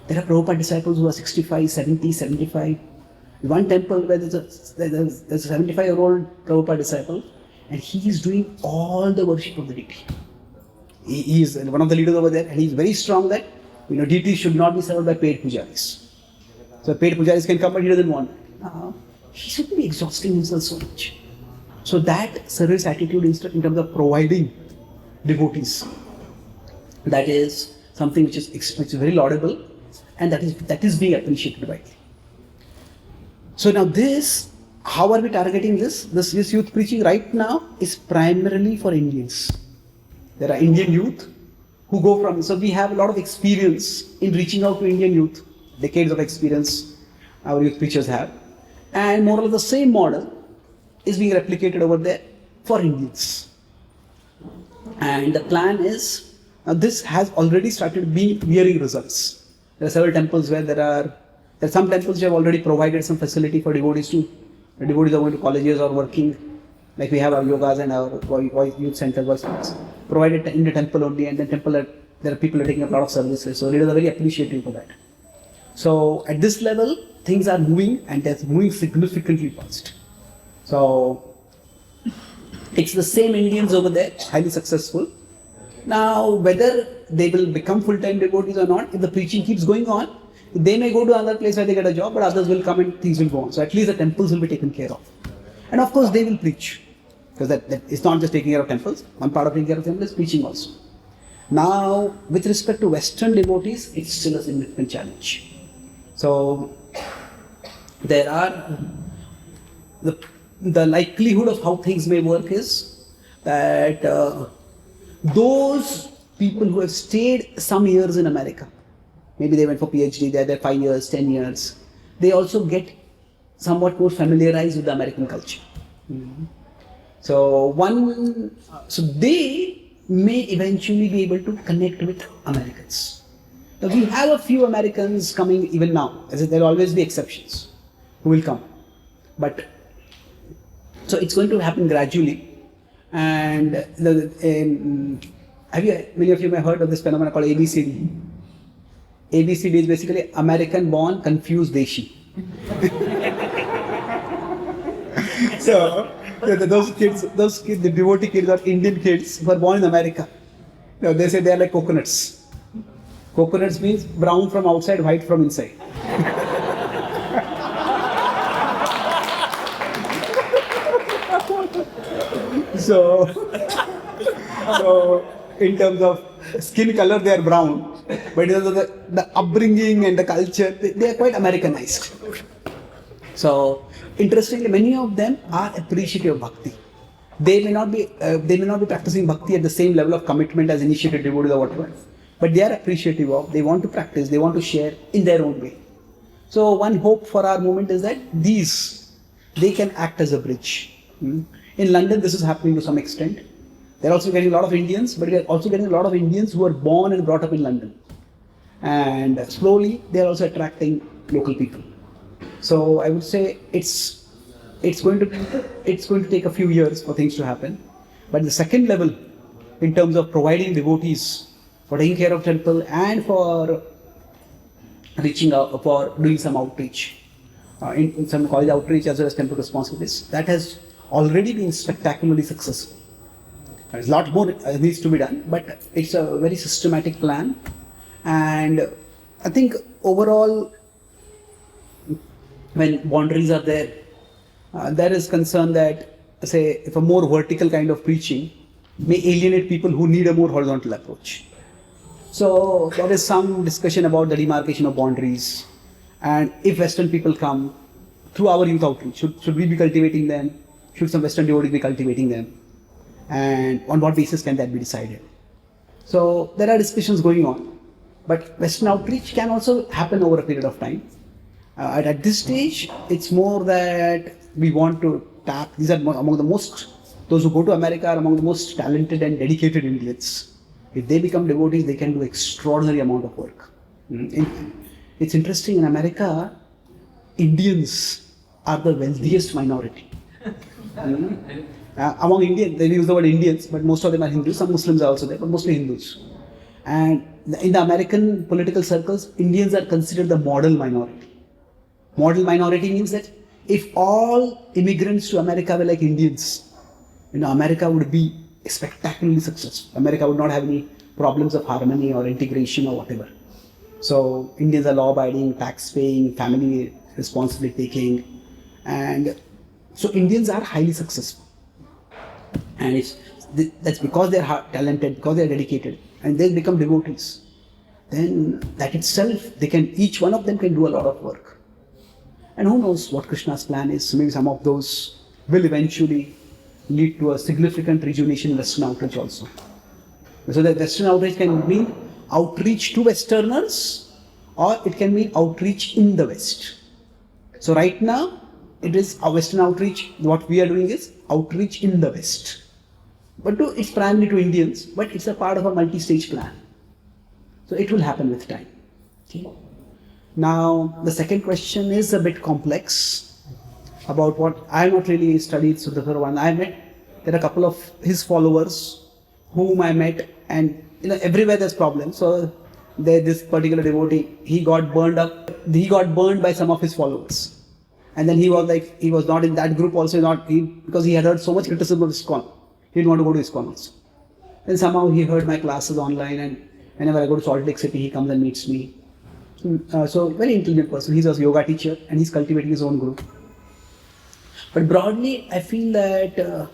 There are Prabhupada disciples who are 65, 70, 75. One temple where there's a 75-year-old Prabhupada disciple, and he is doing all the worship of the deity. He is one of the leaders over there, and he is very strong that deities should not be served by paid pujaris. So paid pujaris can come, but he doesn't want it. He shouldn't be exhausting himself so much. So that service attitude in terms of providing devotees, that is something which is very laudable, and that is being appreciated widely. So now this, how are we targeting this? This youth preaching right now is primarily for Indians. There are Indian youth who go from, so we have a lot of experience in reaching out to Indian youth, decades of experience our youth preachers have, and more or less the same model is being replicated over there for Indians. And the plan is, this has already started bearing results. There are several temples where there are some temples which have already provided some facility for devotees are going to colleges or working, like we have our yogas and our youth center was provided in the temple only, and the temple there are people who are taking a lot of services, so leaders are very appreciative for that. So at this level, things are moving, and they're moving significantly fast. So it's the same Indians over there, highly successful. Now, whether they will become full-time devotees or not, if the preaching keeps going on, they may go to another place where they get a job, but others will come and things will go on. So at least the temples will be taken care of. And of course, they will preach. Because that it's not just taking care of temples. One part of taking care of temples is preaching also. Now, with respect to Western devotees, it's still a significant challenge. So, there are the likelihood of how things may work is that those people who have stayed some years in America, maybe they went for PhD, they're there 5 years, 10 years, they also get somewhat more familiarized with the American culture. Mm-hmm. So they may eventually be able to connect with Americans. Now we have a few Americans coming even now, as there will always be exceptions who will come. But so it's going to happen gradually. And many of you may have heard of this phenomenon called ABCD. ABCD is basically American born, confused Deshi. So those kids, the devotee kids are Indian kids who are born in America. They say they are like coconuts. Coconuts means brown from outside, white from inside. So in terms of skin color, they are brown, but in terms of the upbringing and the culture, they are quite Americanized. So interestingly, many of them are appreciative of Bhakti. They may not be practicing Bhakti at the same level of commitment as initiated devotees or whatever, but they are appreciative of. They want to practice. They want to share in their own way. So one hope for our movement is that they can act as a bridge. In London, this is happening to some extent. They're also getting a lot of Indians, but we're also getting a lot of Indians who are born and brought up in London. And slowly, they're also attracting local people. So I would say it's going to take a few years for things to happen. But the second level, in terms of providing devotees for taking care of temple and for reaching out, for doing some outreach, in some college outreach as well as temple responsibilities, that has already been spectacularly successful. There's a lot more needs to be done, but it's a very systematic plan. And I think overall, when boundaries are there, there is concern that, say, if a more vertical kind of preaching may alienate people who need a more horizontal approach. So there is some discussion about the demarcation of boundaries, and if Western people come through our youth outreach, should we be cultivating them? Should some Western devotees be cultivating them? And on what basis can that be decided? So there are discussions going on, but Western outreach can also happen over a period of time. At this stage, it's more that we want to tap. These are among the most, those who go to America are among the most talented and dedicated Indians. If they become devotees, they can do extraordinary amount of work. It's interesting, in America, Indians are the wealthiest minority. Among Indians, they use the word Indians, but most of them are Hindus. Some Muslims are also there, but mostly Hindus. And in the American political circles, Indians are considered the model minority. Model minority means that if all immigrants to America were like Indians, America would be spectacularly successful. America would not have any problems of harmony or integration or whatever. So Indians are law-abiding, tax-paying, family responsibility taking, and so Indians are highly successful. And that's because they're talented, because they're dedicated, and they become devotees. Then that itself, each one of them can do a lot of work. And who knows what Krishna's plan is? Maybe some of those will eventually lead to a significant rejuvenation in Western outreach also. So that Western outreach can mean outreach to Westerners, or it can mean outreach in the West. So right now, it is a Western outreach. What we are doing is outreach in the West. But it's primarily to Indians, but it's a part of a multi-stage plan. So it will happen with time. Okay. Now, the second question is a bit complex about what I have not really studied Sudakarwan. There are a couple of his followers whom I met, and everywhere there's problems. So this particular devotee, he got burned by some of his followers. And then he was not in that group also, because he had heard so much criticism of ISKCON. He didn't want to go to ISKCON also. Then somehow he heard my classes online, and whenever I go to Salt Lake City, he comes and meets me. So very intelligent person. He's a yoga teacher and he's cultivating his own group. But broadly, I feel that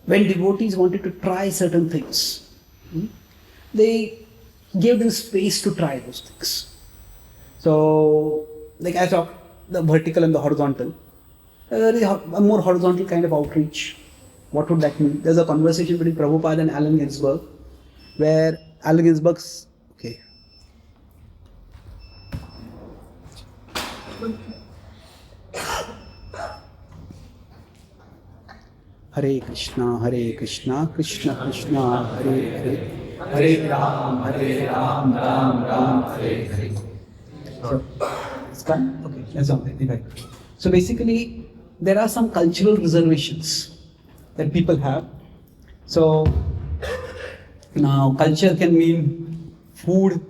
when devotees wanted to try certain things, they gave them space to try those things. So, like I talked, the vertical and the horizontal. There is a more horizontal kind of outreach. What would that mean? There's a conversation between Prabhupada and Allen Ginsberg, where Allen Ginsberg's Hare Krishna, Krishna Krishna, Hare Hare, Hare Ram, Ram Ram, Hare Hare. So, it's done? Okay, that's all. So basically, there are some cultural reservations that people have. So now, culture can mean food,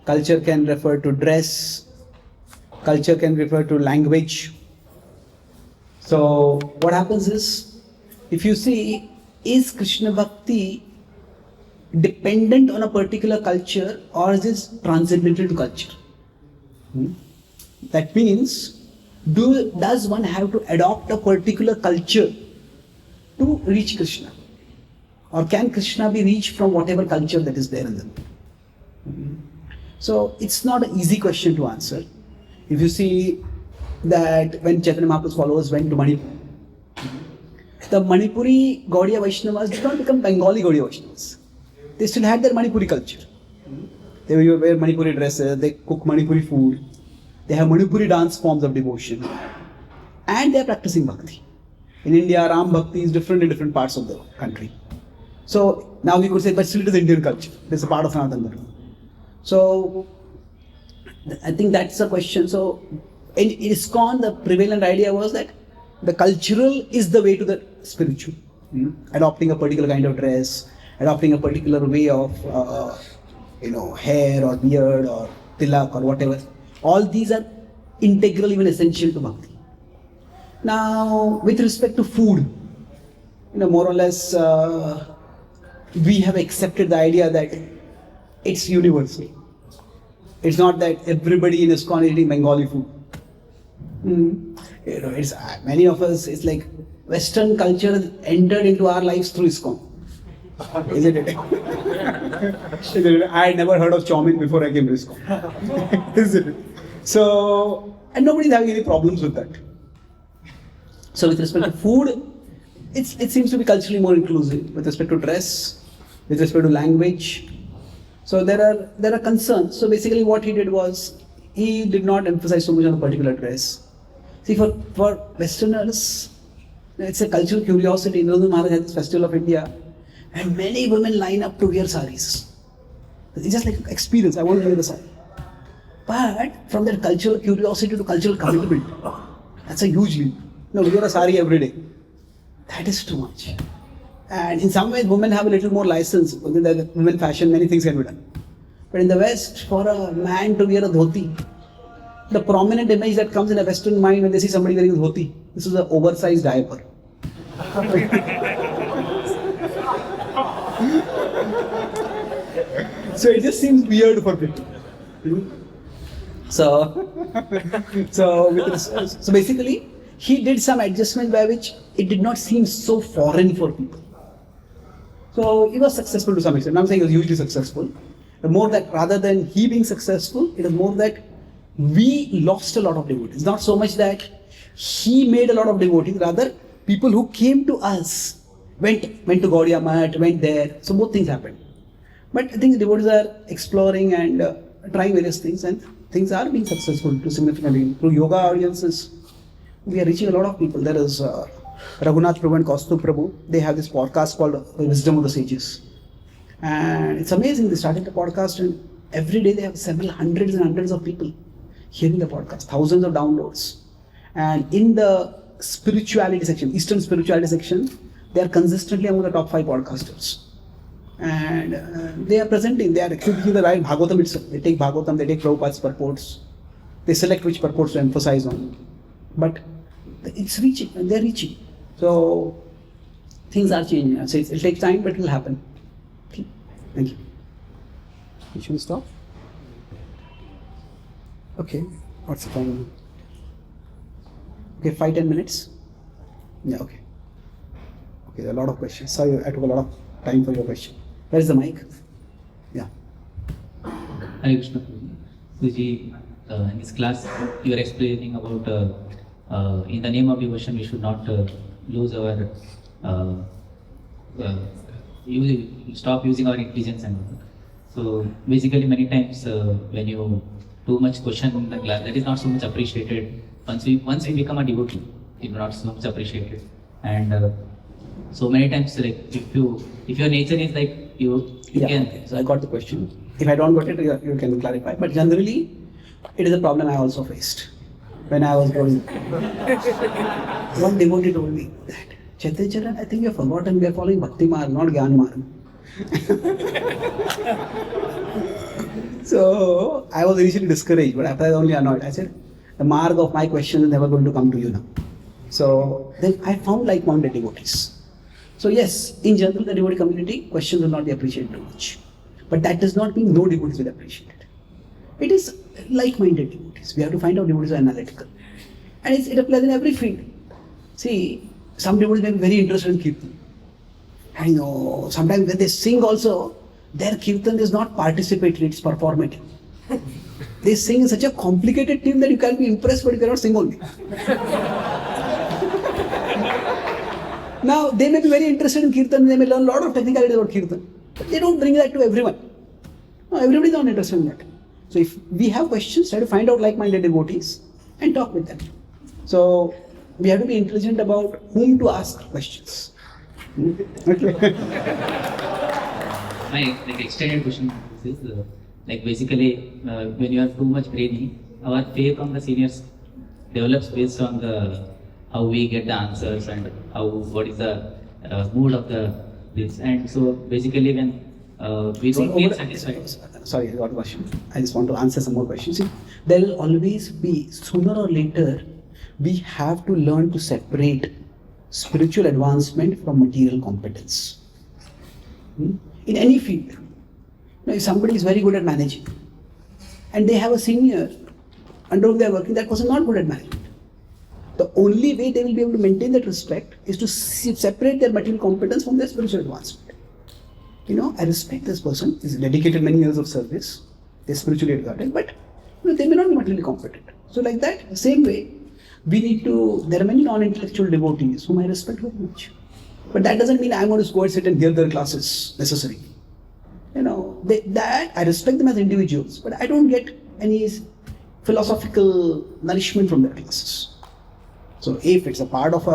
culture can refer to dress, culture can refer to language. So what happens is, if you see, is Krishna Bhakti dependent on a particular culture, or is it transcendental to culture? That means, does one have to adopt a particular culture to reach Krishna? Or can Krishna be reached from whatever culture that is there in them? So it's not an easy question to answer. If you see that when Chaitanya Mahaprabhu's followers went to Manipur, the Manipuri Gaudiya Vaishnavas did not become Bengali Gaudiya Vaishnavas. They still had their Manipuri culture. They wear Manipuri dresses, they cook Manipuri food, they have Manipuri dance forms of devotion, and they are practicing Bhakti. In India, Ram Bhakti is different in different parts of the country. So now we could say, but still it is Indian culture. It is a part of Sanatana Dharma. So I think that's a question. So in ISKCON, the prevalent idea was that the cultural is the way to the spiritual. Adopting a particular kind of dress, adopting a particular way of hair or beard or tilak or whatever. All these are integral, even essential to Bhakti. Now, with respect to food, more or less, we have accepted the idea that it's universal. It's not that everybody in ISKCON is eating Bengali food. It's many of us. It's like Western culture entered into our lives through ISKCON. Isn't it? I had never heard of chow mein before I came to ISKCON. Isn't it? So, and nobody's having any problems with that. So, with respect to food, it seems to be culturally more inclusive. With respect to dress, with respect to language, so there are concerns. So basically, what he did was he did not emphasize so much on a particular dress. See, for Westerners, it's a cultural curiosity. Narendra Maharaj had this Festival of India, and many women line up to wear saris. It's just like experience. I want to wear the sari. But from that cultural curiosity to cultural commitment, that's a huge leap. Wear a sari every day. That is too much. And in some ways, women have a little more license. Within the women fashion, many things can be done. But in the West, for a man to wear a dhoti, the prominent image that comes in a Western mind when they see somebody wearing a dhoti, this is an oversized diaper. So it just seems weird for people. So basically, he did some adjustment by which it did not seem so foreign for people. So he was successful to some extent. I'm saying he was hugely successful. The more that rather than he being successful, it is more that we lost a lot of devotees. Not so much that he made a lot of devotees, rather people who came to us went to Gaudiya Math, went there. So both things happened. But I think devotees are exploring and trying various things, and things are being successful to significantly. Through yoga audiences, we are reaching a lot of people. There is Raghunath Prabhu and Kaustubh Prabhu. They have this podcast called Wisdom of the Sages. And it's amazing. They started the podcast and every day they have several hundreds and hundreds of people hearing the podcast, thousands of downloads. And in the spirituality section, Eastern spirituality section, they are consistently among the top 5 podcasters. And they are presenting, they are executing the right Bhagavatam itself. They take Bhagavatam, they take Prabhupada's purports. They select which purports to emphasize on. But it's reaching, and they're reaching. So things are changing. So it'll take time, but it will happen. Okay. Thank you. You should stop. Okay. What's the time? Okay, 5-10 minutes. Yeah. Okay. Okay. There are a lot of questions. Sorry, I took a lot of time for your question. Where is the mic? Yeah. Hare Krishna. Suji, in this class, you are explaining about in the name of devotion, we should not lose our stop using our intelligence and all. So basically, many times when you too much question in the class, that is not so much appreciated. Once we become a devotee, it is not so much appreciated. And so many times, like if your nature is like you can. Okay. So I got the question. If I don't got it, you can clarify. But generally, it is a problem I also faced when I was growing up. One devotee told me that, Chaitanya Charan, I think you have forgotten we are following Bhakti Marg, not Gyan Marg. So I was initially discouraged, but after I was only annoyed. I said, the mark of my question is never going to come to you now. So then I found like-minded devotees. So yes, in general, the devotee community, questions will not be appreciated too much. But that does not mean no devotees will appreciate it. It is like-minded devotees. We have to find out devotees are analytical. And it applies in every field. See, some devotees may be very interested in kirtan. I know, sometimes when they sing also, their kirtan is not participatory, it's performative. They sing in such a complicated tune that you can be impressed, but you cannot sing only. Now, they may be very interested in kirtan, they may learn a lot of technicalities about kirtan, but they don't bring that to everyone. No, everybody is not interested in that. So if we have questions, try to find out like-minded devotees and talk with them. So we have to be intelligent about whom to ask questions. Okay. My extended question is basically when you are too much brainy, our faith on the seniors develops based on how we get the answers and what is the mood of this. And so basically when we don't feel satisfied. Sorry, I got a question. I just want to answer some more questions. See, there will always be, sooner or later, we have to learn to separate spiritual advancement from material competence. In any field. Now, if somebody is very good at managing and they have a senior under whom they are working, that person is not good at management. The only way they will be able to maintain that respect is to separate their material competence from their spiritual advancement. I respect this person, he's dedicated many years of service, they're spiritually regarded, but they may not be materially competent. So like that, same way, there are many non-intellectual devotees whom I respect very much. But that doesn't mean I'm going to go and sit and hear their classes necessarily. I respect them as individuals, but I don't get any philosophical nourishment from their classes. So if it's a part of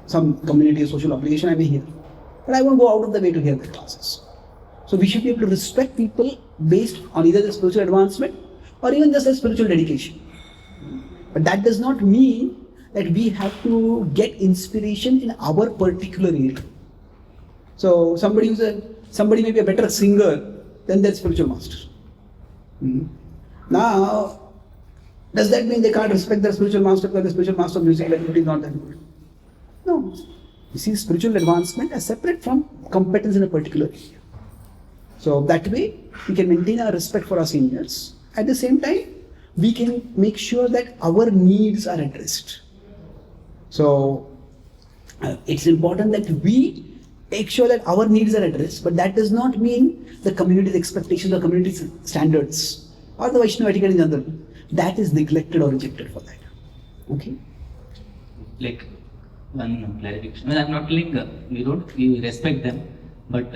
some community or social obligation, I may hear. But I won't go out of the way to hear their classes. So we should be able to respect people based on either their spiritual advancement or even just their spiritual dedication. But that does not mean that we have to get inspiration in our particular area. So somebody may be a better singer than their spiritual master. Now, does that mean they can't respect their spiritual master because the spiritual master of music ability is not that good? No. You see spiritual advancement as separate from competence in a particular area. So that way, we can maintain our respect for our seniors. At the same time, we can make sure that our needs are addressed. So, it's important that we make sure that our needs are addressed, but that does not mean the community's expectations or community's standards or the Vaishnava etiquette in general. That is neglected or rejected for that. Okay? Like one clarification. Well, I'm not telling we respect them, but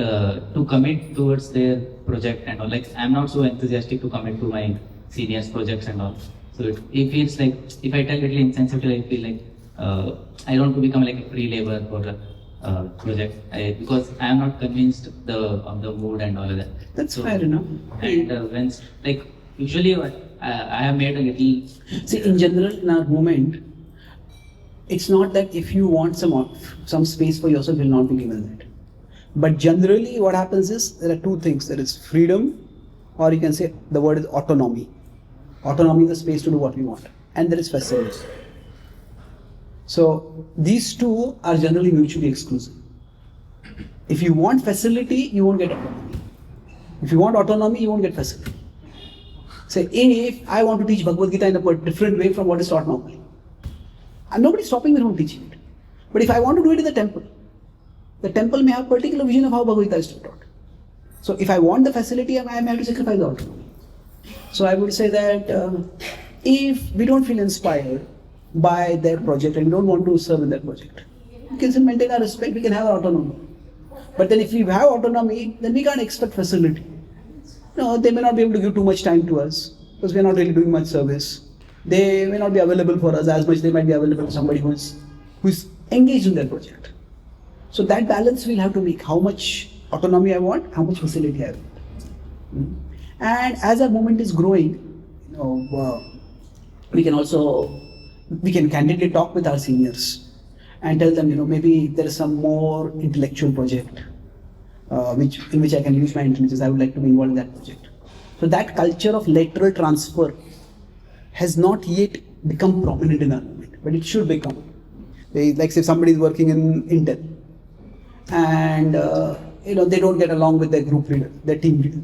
to commit towards their project and all, like I'm not so enthusiastic to commit to my seniors' projects and all. So it feels like if I tell little insensitive, I feel like I don't want to become like a free labor for a project because I am not convinced of the mood and all of that. That's fair enough. And when like usually I have made a little. See, in general, in our movement, it's not that if you want some space for yourself, you'll not be given that. But generally, what happens is there are two things. There is freedom, or you can say the word is autonomy. Autonomy is the space to do what we want, and there is facility. So these two are generally mutually exclusive. If you want facility, you won't get autonomy. If you want autonomy, you won't get facility. Say, if I want to teach Bhagavad Gita in a different way from what is taught normally, and nobody's stopping me from teaching it. But if I want to do it in the temple may have a particular vision of how Bhagavad Gita is taught. So if I want the facility, I may have to sacrifice the autonomy. So I would say that if we don't feel inspired by their project and we don't want to serve in that project, we can still maintain our respect, we can have our autonomy. But then if we have autonomy, then we can't expect facility. No, they may not be able to give too much time to us because we are not really doing much service. They may not be available for us as much they might be available for somebody who is engaged in their project. So that balance we'll have to make. How much autonomy I want, how much facility I want. And as our movement is growing, we can candidly talk with our seniors and tell them, maybe there is some more intellectual project in which I can use my intelligence. I would like to be involved in that project. So that culture of lateral transfer has not yet become prominent in our movement, but it should become. Like say somebody is working in Intel and they don't get along with their group leader, their team leader.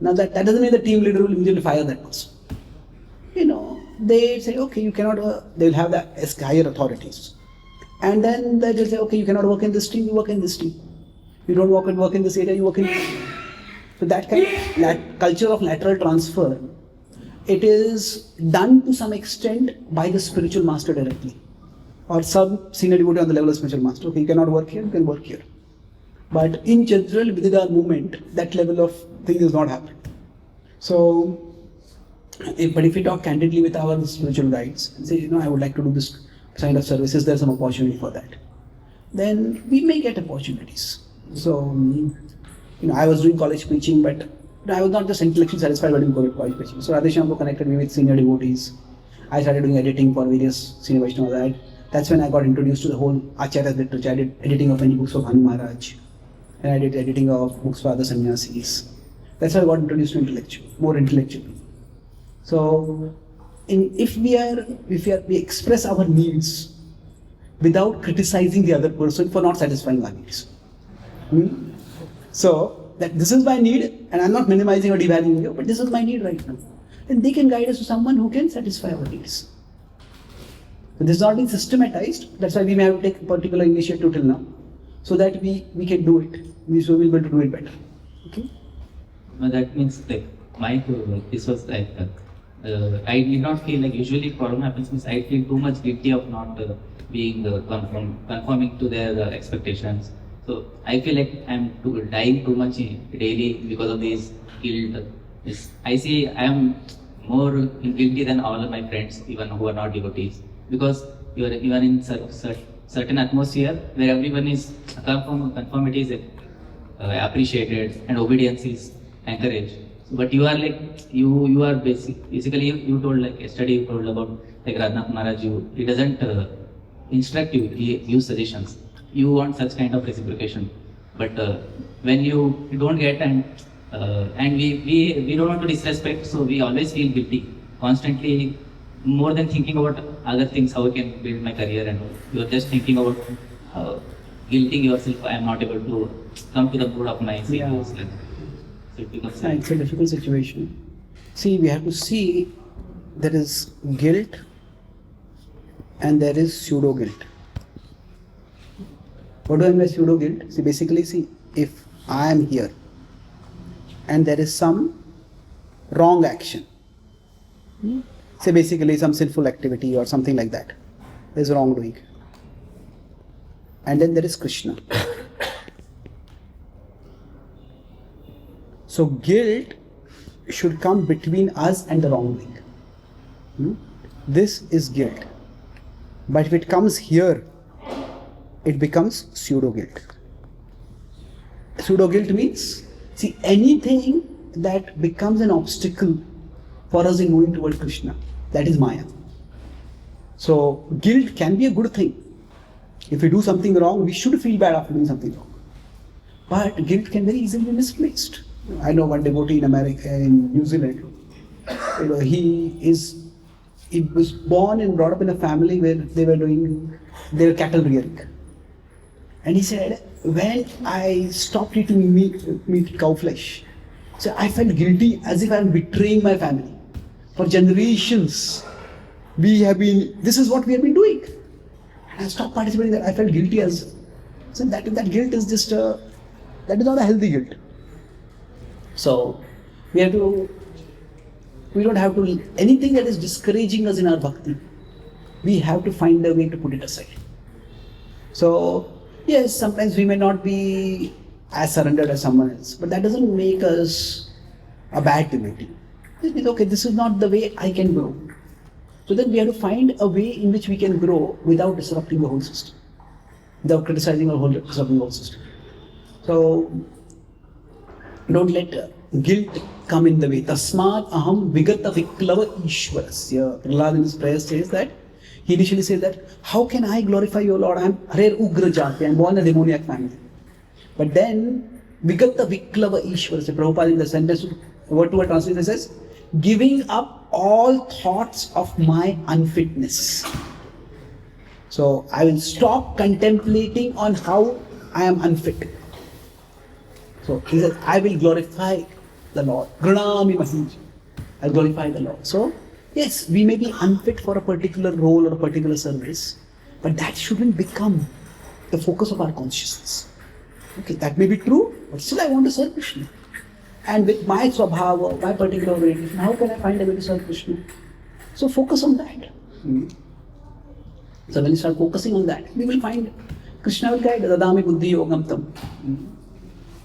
Now that doesn't mean the team leader will immediately fire that person. They say, okay, you cannot, they'll have the higher authorities. And then they'll say, okay, you cannot work in this team, you work in this team. You don't work in this area, you work in this area. So that kind of culture of lateral transfer, it is done to some extent by the spiritual master directly. Or some senior devotee on the level of spiritual master. Okay, you cannot work here, you can work here. But in general, within our movement, that level of thing is not happening. So, if we talk candidly with our spiritual guides and say, I would like to do this kind of services, there's some opportunity for that. Then we may get opportunities. So, I was doing college preaching, but I was not just intellectually satisfied by doing college preaching. So Radheshyam connected me with senior devotees. I started doing editing for various senior Vaishnavas. That's when I got introduced to the whole Acharya's literature. I did editing of many books of Bhanu Maharaj. And I did editing of books for other sannyasis. That's how I got introduced to more intellectual people. So, if we express our needs without criticizing the other person for not satisfying our needs. So, that this is my need, and I'm not minimizing or devaluing you, but this is my need right now. And they can guide us to someone who can satisfy our needs. So this is not being systematized, that's why we may have to take a particular initiative till now, so that we can do it. We will be able to do it better. Okay? No, that means like this was like, I did not feel like usually problem happens means I feel too much guilty of not being conforming to their expectations. So I feel like I'm dying too much daily because of this guilt. I see I am more guilty than all of my friends, even who are not devotees, because you are in certain atmosphere where everyone is conformity is appreciated and obedience is encouraged. But you are like you are basically you told like yesterday you told about like Radhanath Maharaj, he doesn't instruct you, he gives suggestions. You want such kind of reciprocation, But when you don't get and we don't want to disrespect, so we always feel guilty constantly, more than thinking about other things, how I can build my career and all. You're just thinking about guilting yourself. I am not able to come to the mood of my seniors. Yeah. So it becomes Yeah, it's a difficult situation. See, we have to see there is guilt and there is pseudo guilt. What do I mean by pseudo guilt? See, basically, if I am here and there is some wrong action, say basically some sinful activity or something like that, there is wrongdoing, and then there is Krishna. So guilt should come between us and the wrongdoing. This is guilt. But if it comes here, it becomes pseudo guilt. Pseudo guilt means, see, anything that becomes an obstacle for us in moving towards Krishna, that is Maya. So guilt can be a good thing. If we do something wrong, we should feel bad after doing something wrong. But guilt can very easily be misplaced. I know one devotee in America, in New Zealand. He was born and brought up in a family where they were cattle rearing. And he said, when I stopped eating meat, cow flesh, so I felt guilty as if I am betraying my family. For generations, this is what we have been doing. And I stopped participating in that. I felt guilty so that guilt is just that is not a healthy guilt. So we don't have to, anything that is discouraging us in our bhakti, we have to find a way to put it aside. So yes, sometimes we may not be as surrendered as someone else, but that doesn't make us a bad devotee. It means, okay, this is not the way I can grow. So then we have to find a way in which we can grow without disrupting the whole system, without criticizing or disrupting the whole system. So don't let guilt come in the way. Tasmat aham vigata viklava ishwarasya. Prahlad in his prayer says that, he initially says that, how can I glorify your Lord? I am Harer Ugra Jati, I am born in a demoniac family. But then, vigata viklava ishwarasya, Prabhupada in the sentence, word to word translation says, giving up all thoughts of my unfitness. So I will stop contemplating on how I am unfit. So he says, I will glorify the Lord. Granami Mahij. I will glorify the Lord. So yes, we may be unfit for a particular role or a particular service, but that shouldn't become the focus of our consciousness. Okay, that may be true, but still I want to serve Krishna. And with my swabhava, my particular orientation, how can I find a way to serve Krishna? So focus on that. So when you start focusing on that, we will find Krishna will guide. Dadami buddhi yogam tam.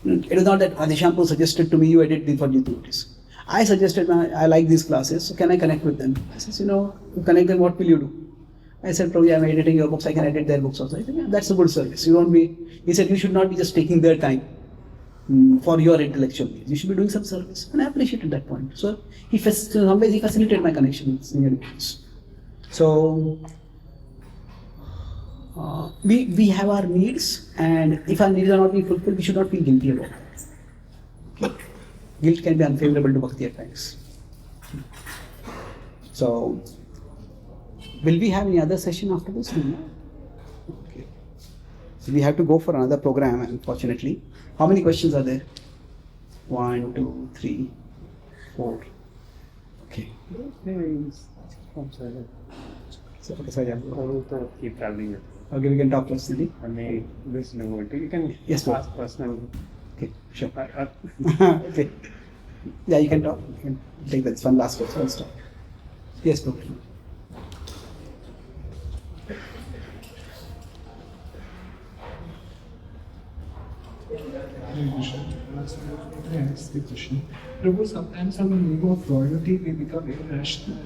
It is not that Adhishampu suggested to me, you edit these for devotees. I suggested, I like these classes, so can I connect with them? I said, you connect them, what will you do? I said, probably I'm editing your books, I can edit their books also. I said, yeah, that's a good service. He said, you should not be just taking their time for your intellectual needs. You should be doing some service. And I appreciated that point. So in some ways he facilitated my connection with senior devotees. So we have our needs, and if our needs are not being fulfilled, we should not feel guilty about that. Okay. Guilt can be unfavorable to bhakti at times. So, will we have any other session after this? No? Okay. So we have to go for another program, unfortunately. How many questions are there? 1, 2, 3, 4. Okay. So, keep traveling. Okay, we can talk personally. I may listen to it. You can ask personally. Okay, sure. Okay. Yeah, you can talk. You can take that. One last question. Let's talk. Yes, bro. That's the question. Prabhu, sometimes on the name of royalty we become irrational.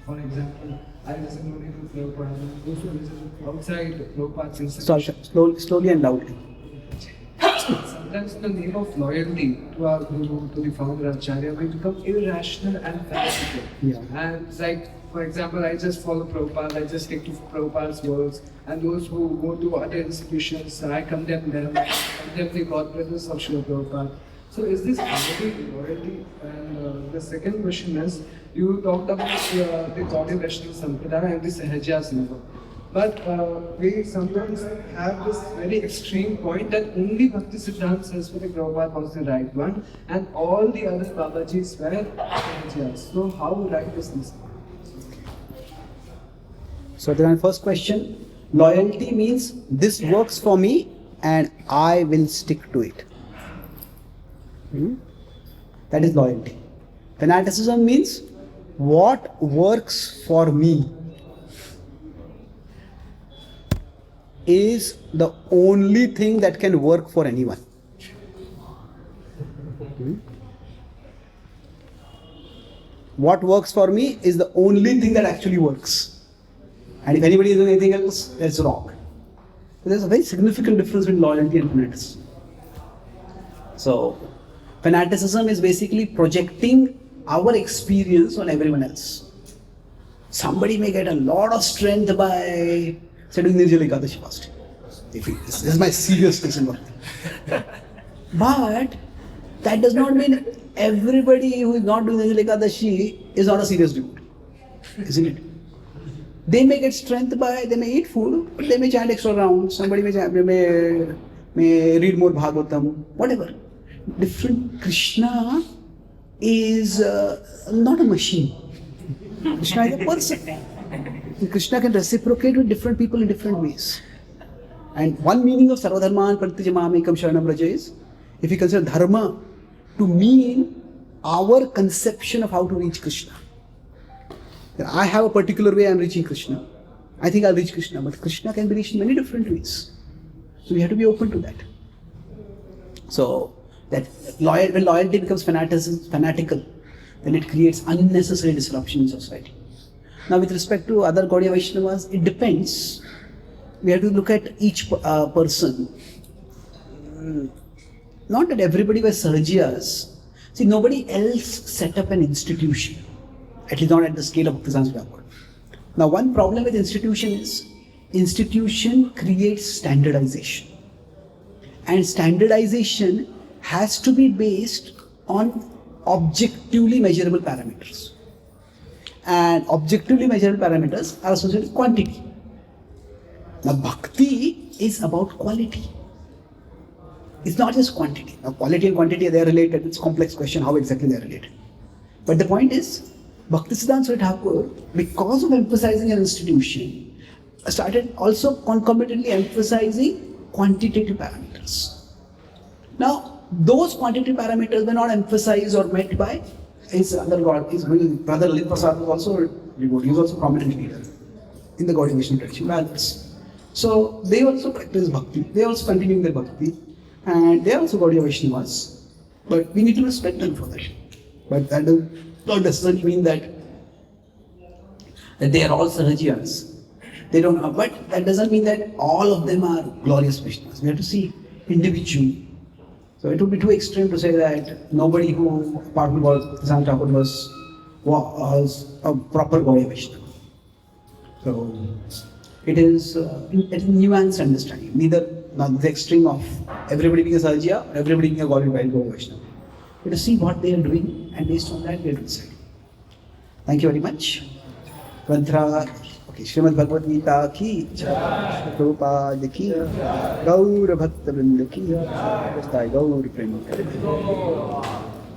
For example, I listen only to Prabhupada. Those who listen outside Prabhupada's. Slowly and loudly. Sometimes sometimes in the name of loyalty to our Guru, to the founder Acharya, we become irrational and fanatical. Yeah. And it's like, for example, I just follow Prabhupada, I just stick to Prabhupada's words, and those who go to other institutions, I condemn them, I condemn the godbrothers of Srila Prabhupada. So is this really loyalty? And the second question is, you talked about the Gaudiya Vaishnava Sampradaya and the Sahajyas. But we sometimes have this very extreme point that only Bhakti Siddhanta Saraswati Prabhupada was the right one and all the other Babajis were Sahajyas. So how right is this? So the first question, loyalty means this works for me and I will stick to it. That is loyalty. Fanaticism means what works for me is the only thing that can work for anyone. What works for me is the only thing that actually works. And if anybody is doing anything else, that's wrong. So there's a very significant difference between loyalty and fanaticism. So, fanaticism is basically projecting our experience on everyone else. Somebody may get a lot of strength by doing Nirjala Ekadashi fasting. This is my serious case. But that does not mean everybody who is not doing Nirjala Ekadashi is not a serious devotee, isn't it? They may get strength by, they may eat food, but they may chant extra rounds, somebody may read more Bhagavatam, whatever. Different. Krishna is not a machine. Krishna is a person. Krishna can reciprocate with different people in different ways. And one meaning of Sarvadharman Pratijamamekam Sharanam Braja is, if we consider dharma to mean our conception of how to reach Krishna. I have a particular way I am reaching Krishna. I think I'll reach Krishna, but Krishna can be reached in many different ways. So we have to be open to that. So that when loyalty becomes fanatical, then it creates unnecessary disruption in society. Now with respect to other Gaudiya Vaishnavas, it depends. We have to look at each person. Not that everybody was Sahajyas. See, nobody else set up an institution. At least not at the scale of Bhaktivedanta Thakur. Now one problem with institution is, institution creates standardization. And standardization has to be based on objectively measurable parameters. And objectively measurable parameters are associated with quantity. Now bhakti is about quality. It's not just quantity. Now quality and quantity, they are related. It's a complex question how exactly they are related. But the point is, Bhakti Siddhanta Thakur, because of emphasizing an institution, started also concomitantly emphasizing quantitative parameters. Now, those quantitative parameters were not emphasized or met by his other god, his brother Lalit Prasad was also a devotee, he was also a prominent leader in the Gaudiya Vaishnava tradition, others. So they also practice bhakti, they are also continuing their bhakti, and they are also Gaudiya Vaishnavas. But we need to respect them for that. But that does not necessarily mean that they are all Sahajyas. They don't know, but that doesn't mean that all of them are glorious Vaishnavas. We have to see individually. So it would be too extreme to say that nobody who, apart from Bhaktivedanta Thakur, was a proper Gaudiya Vaishnava. So it is a nuanced understanding. Neither not the extreme of everybody being a Sahajya or everybody being a Gaudiya Vaishnava. We have to see what they are doing, and based on that we have to decide. Thank you very much. Mantra. Okay, Srimad Bhagavad Gita ki jai, Prabhupada ki jai, Gaur Bhakta Vrinda ki jai, Gaur Prema.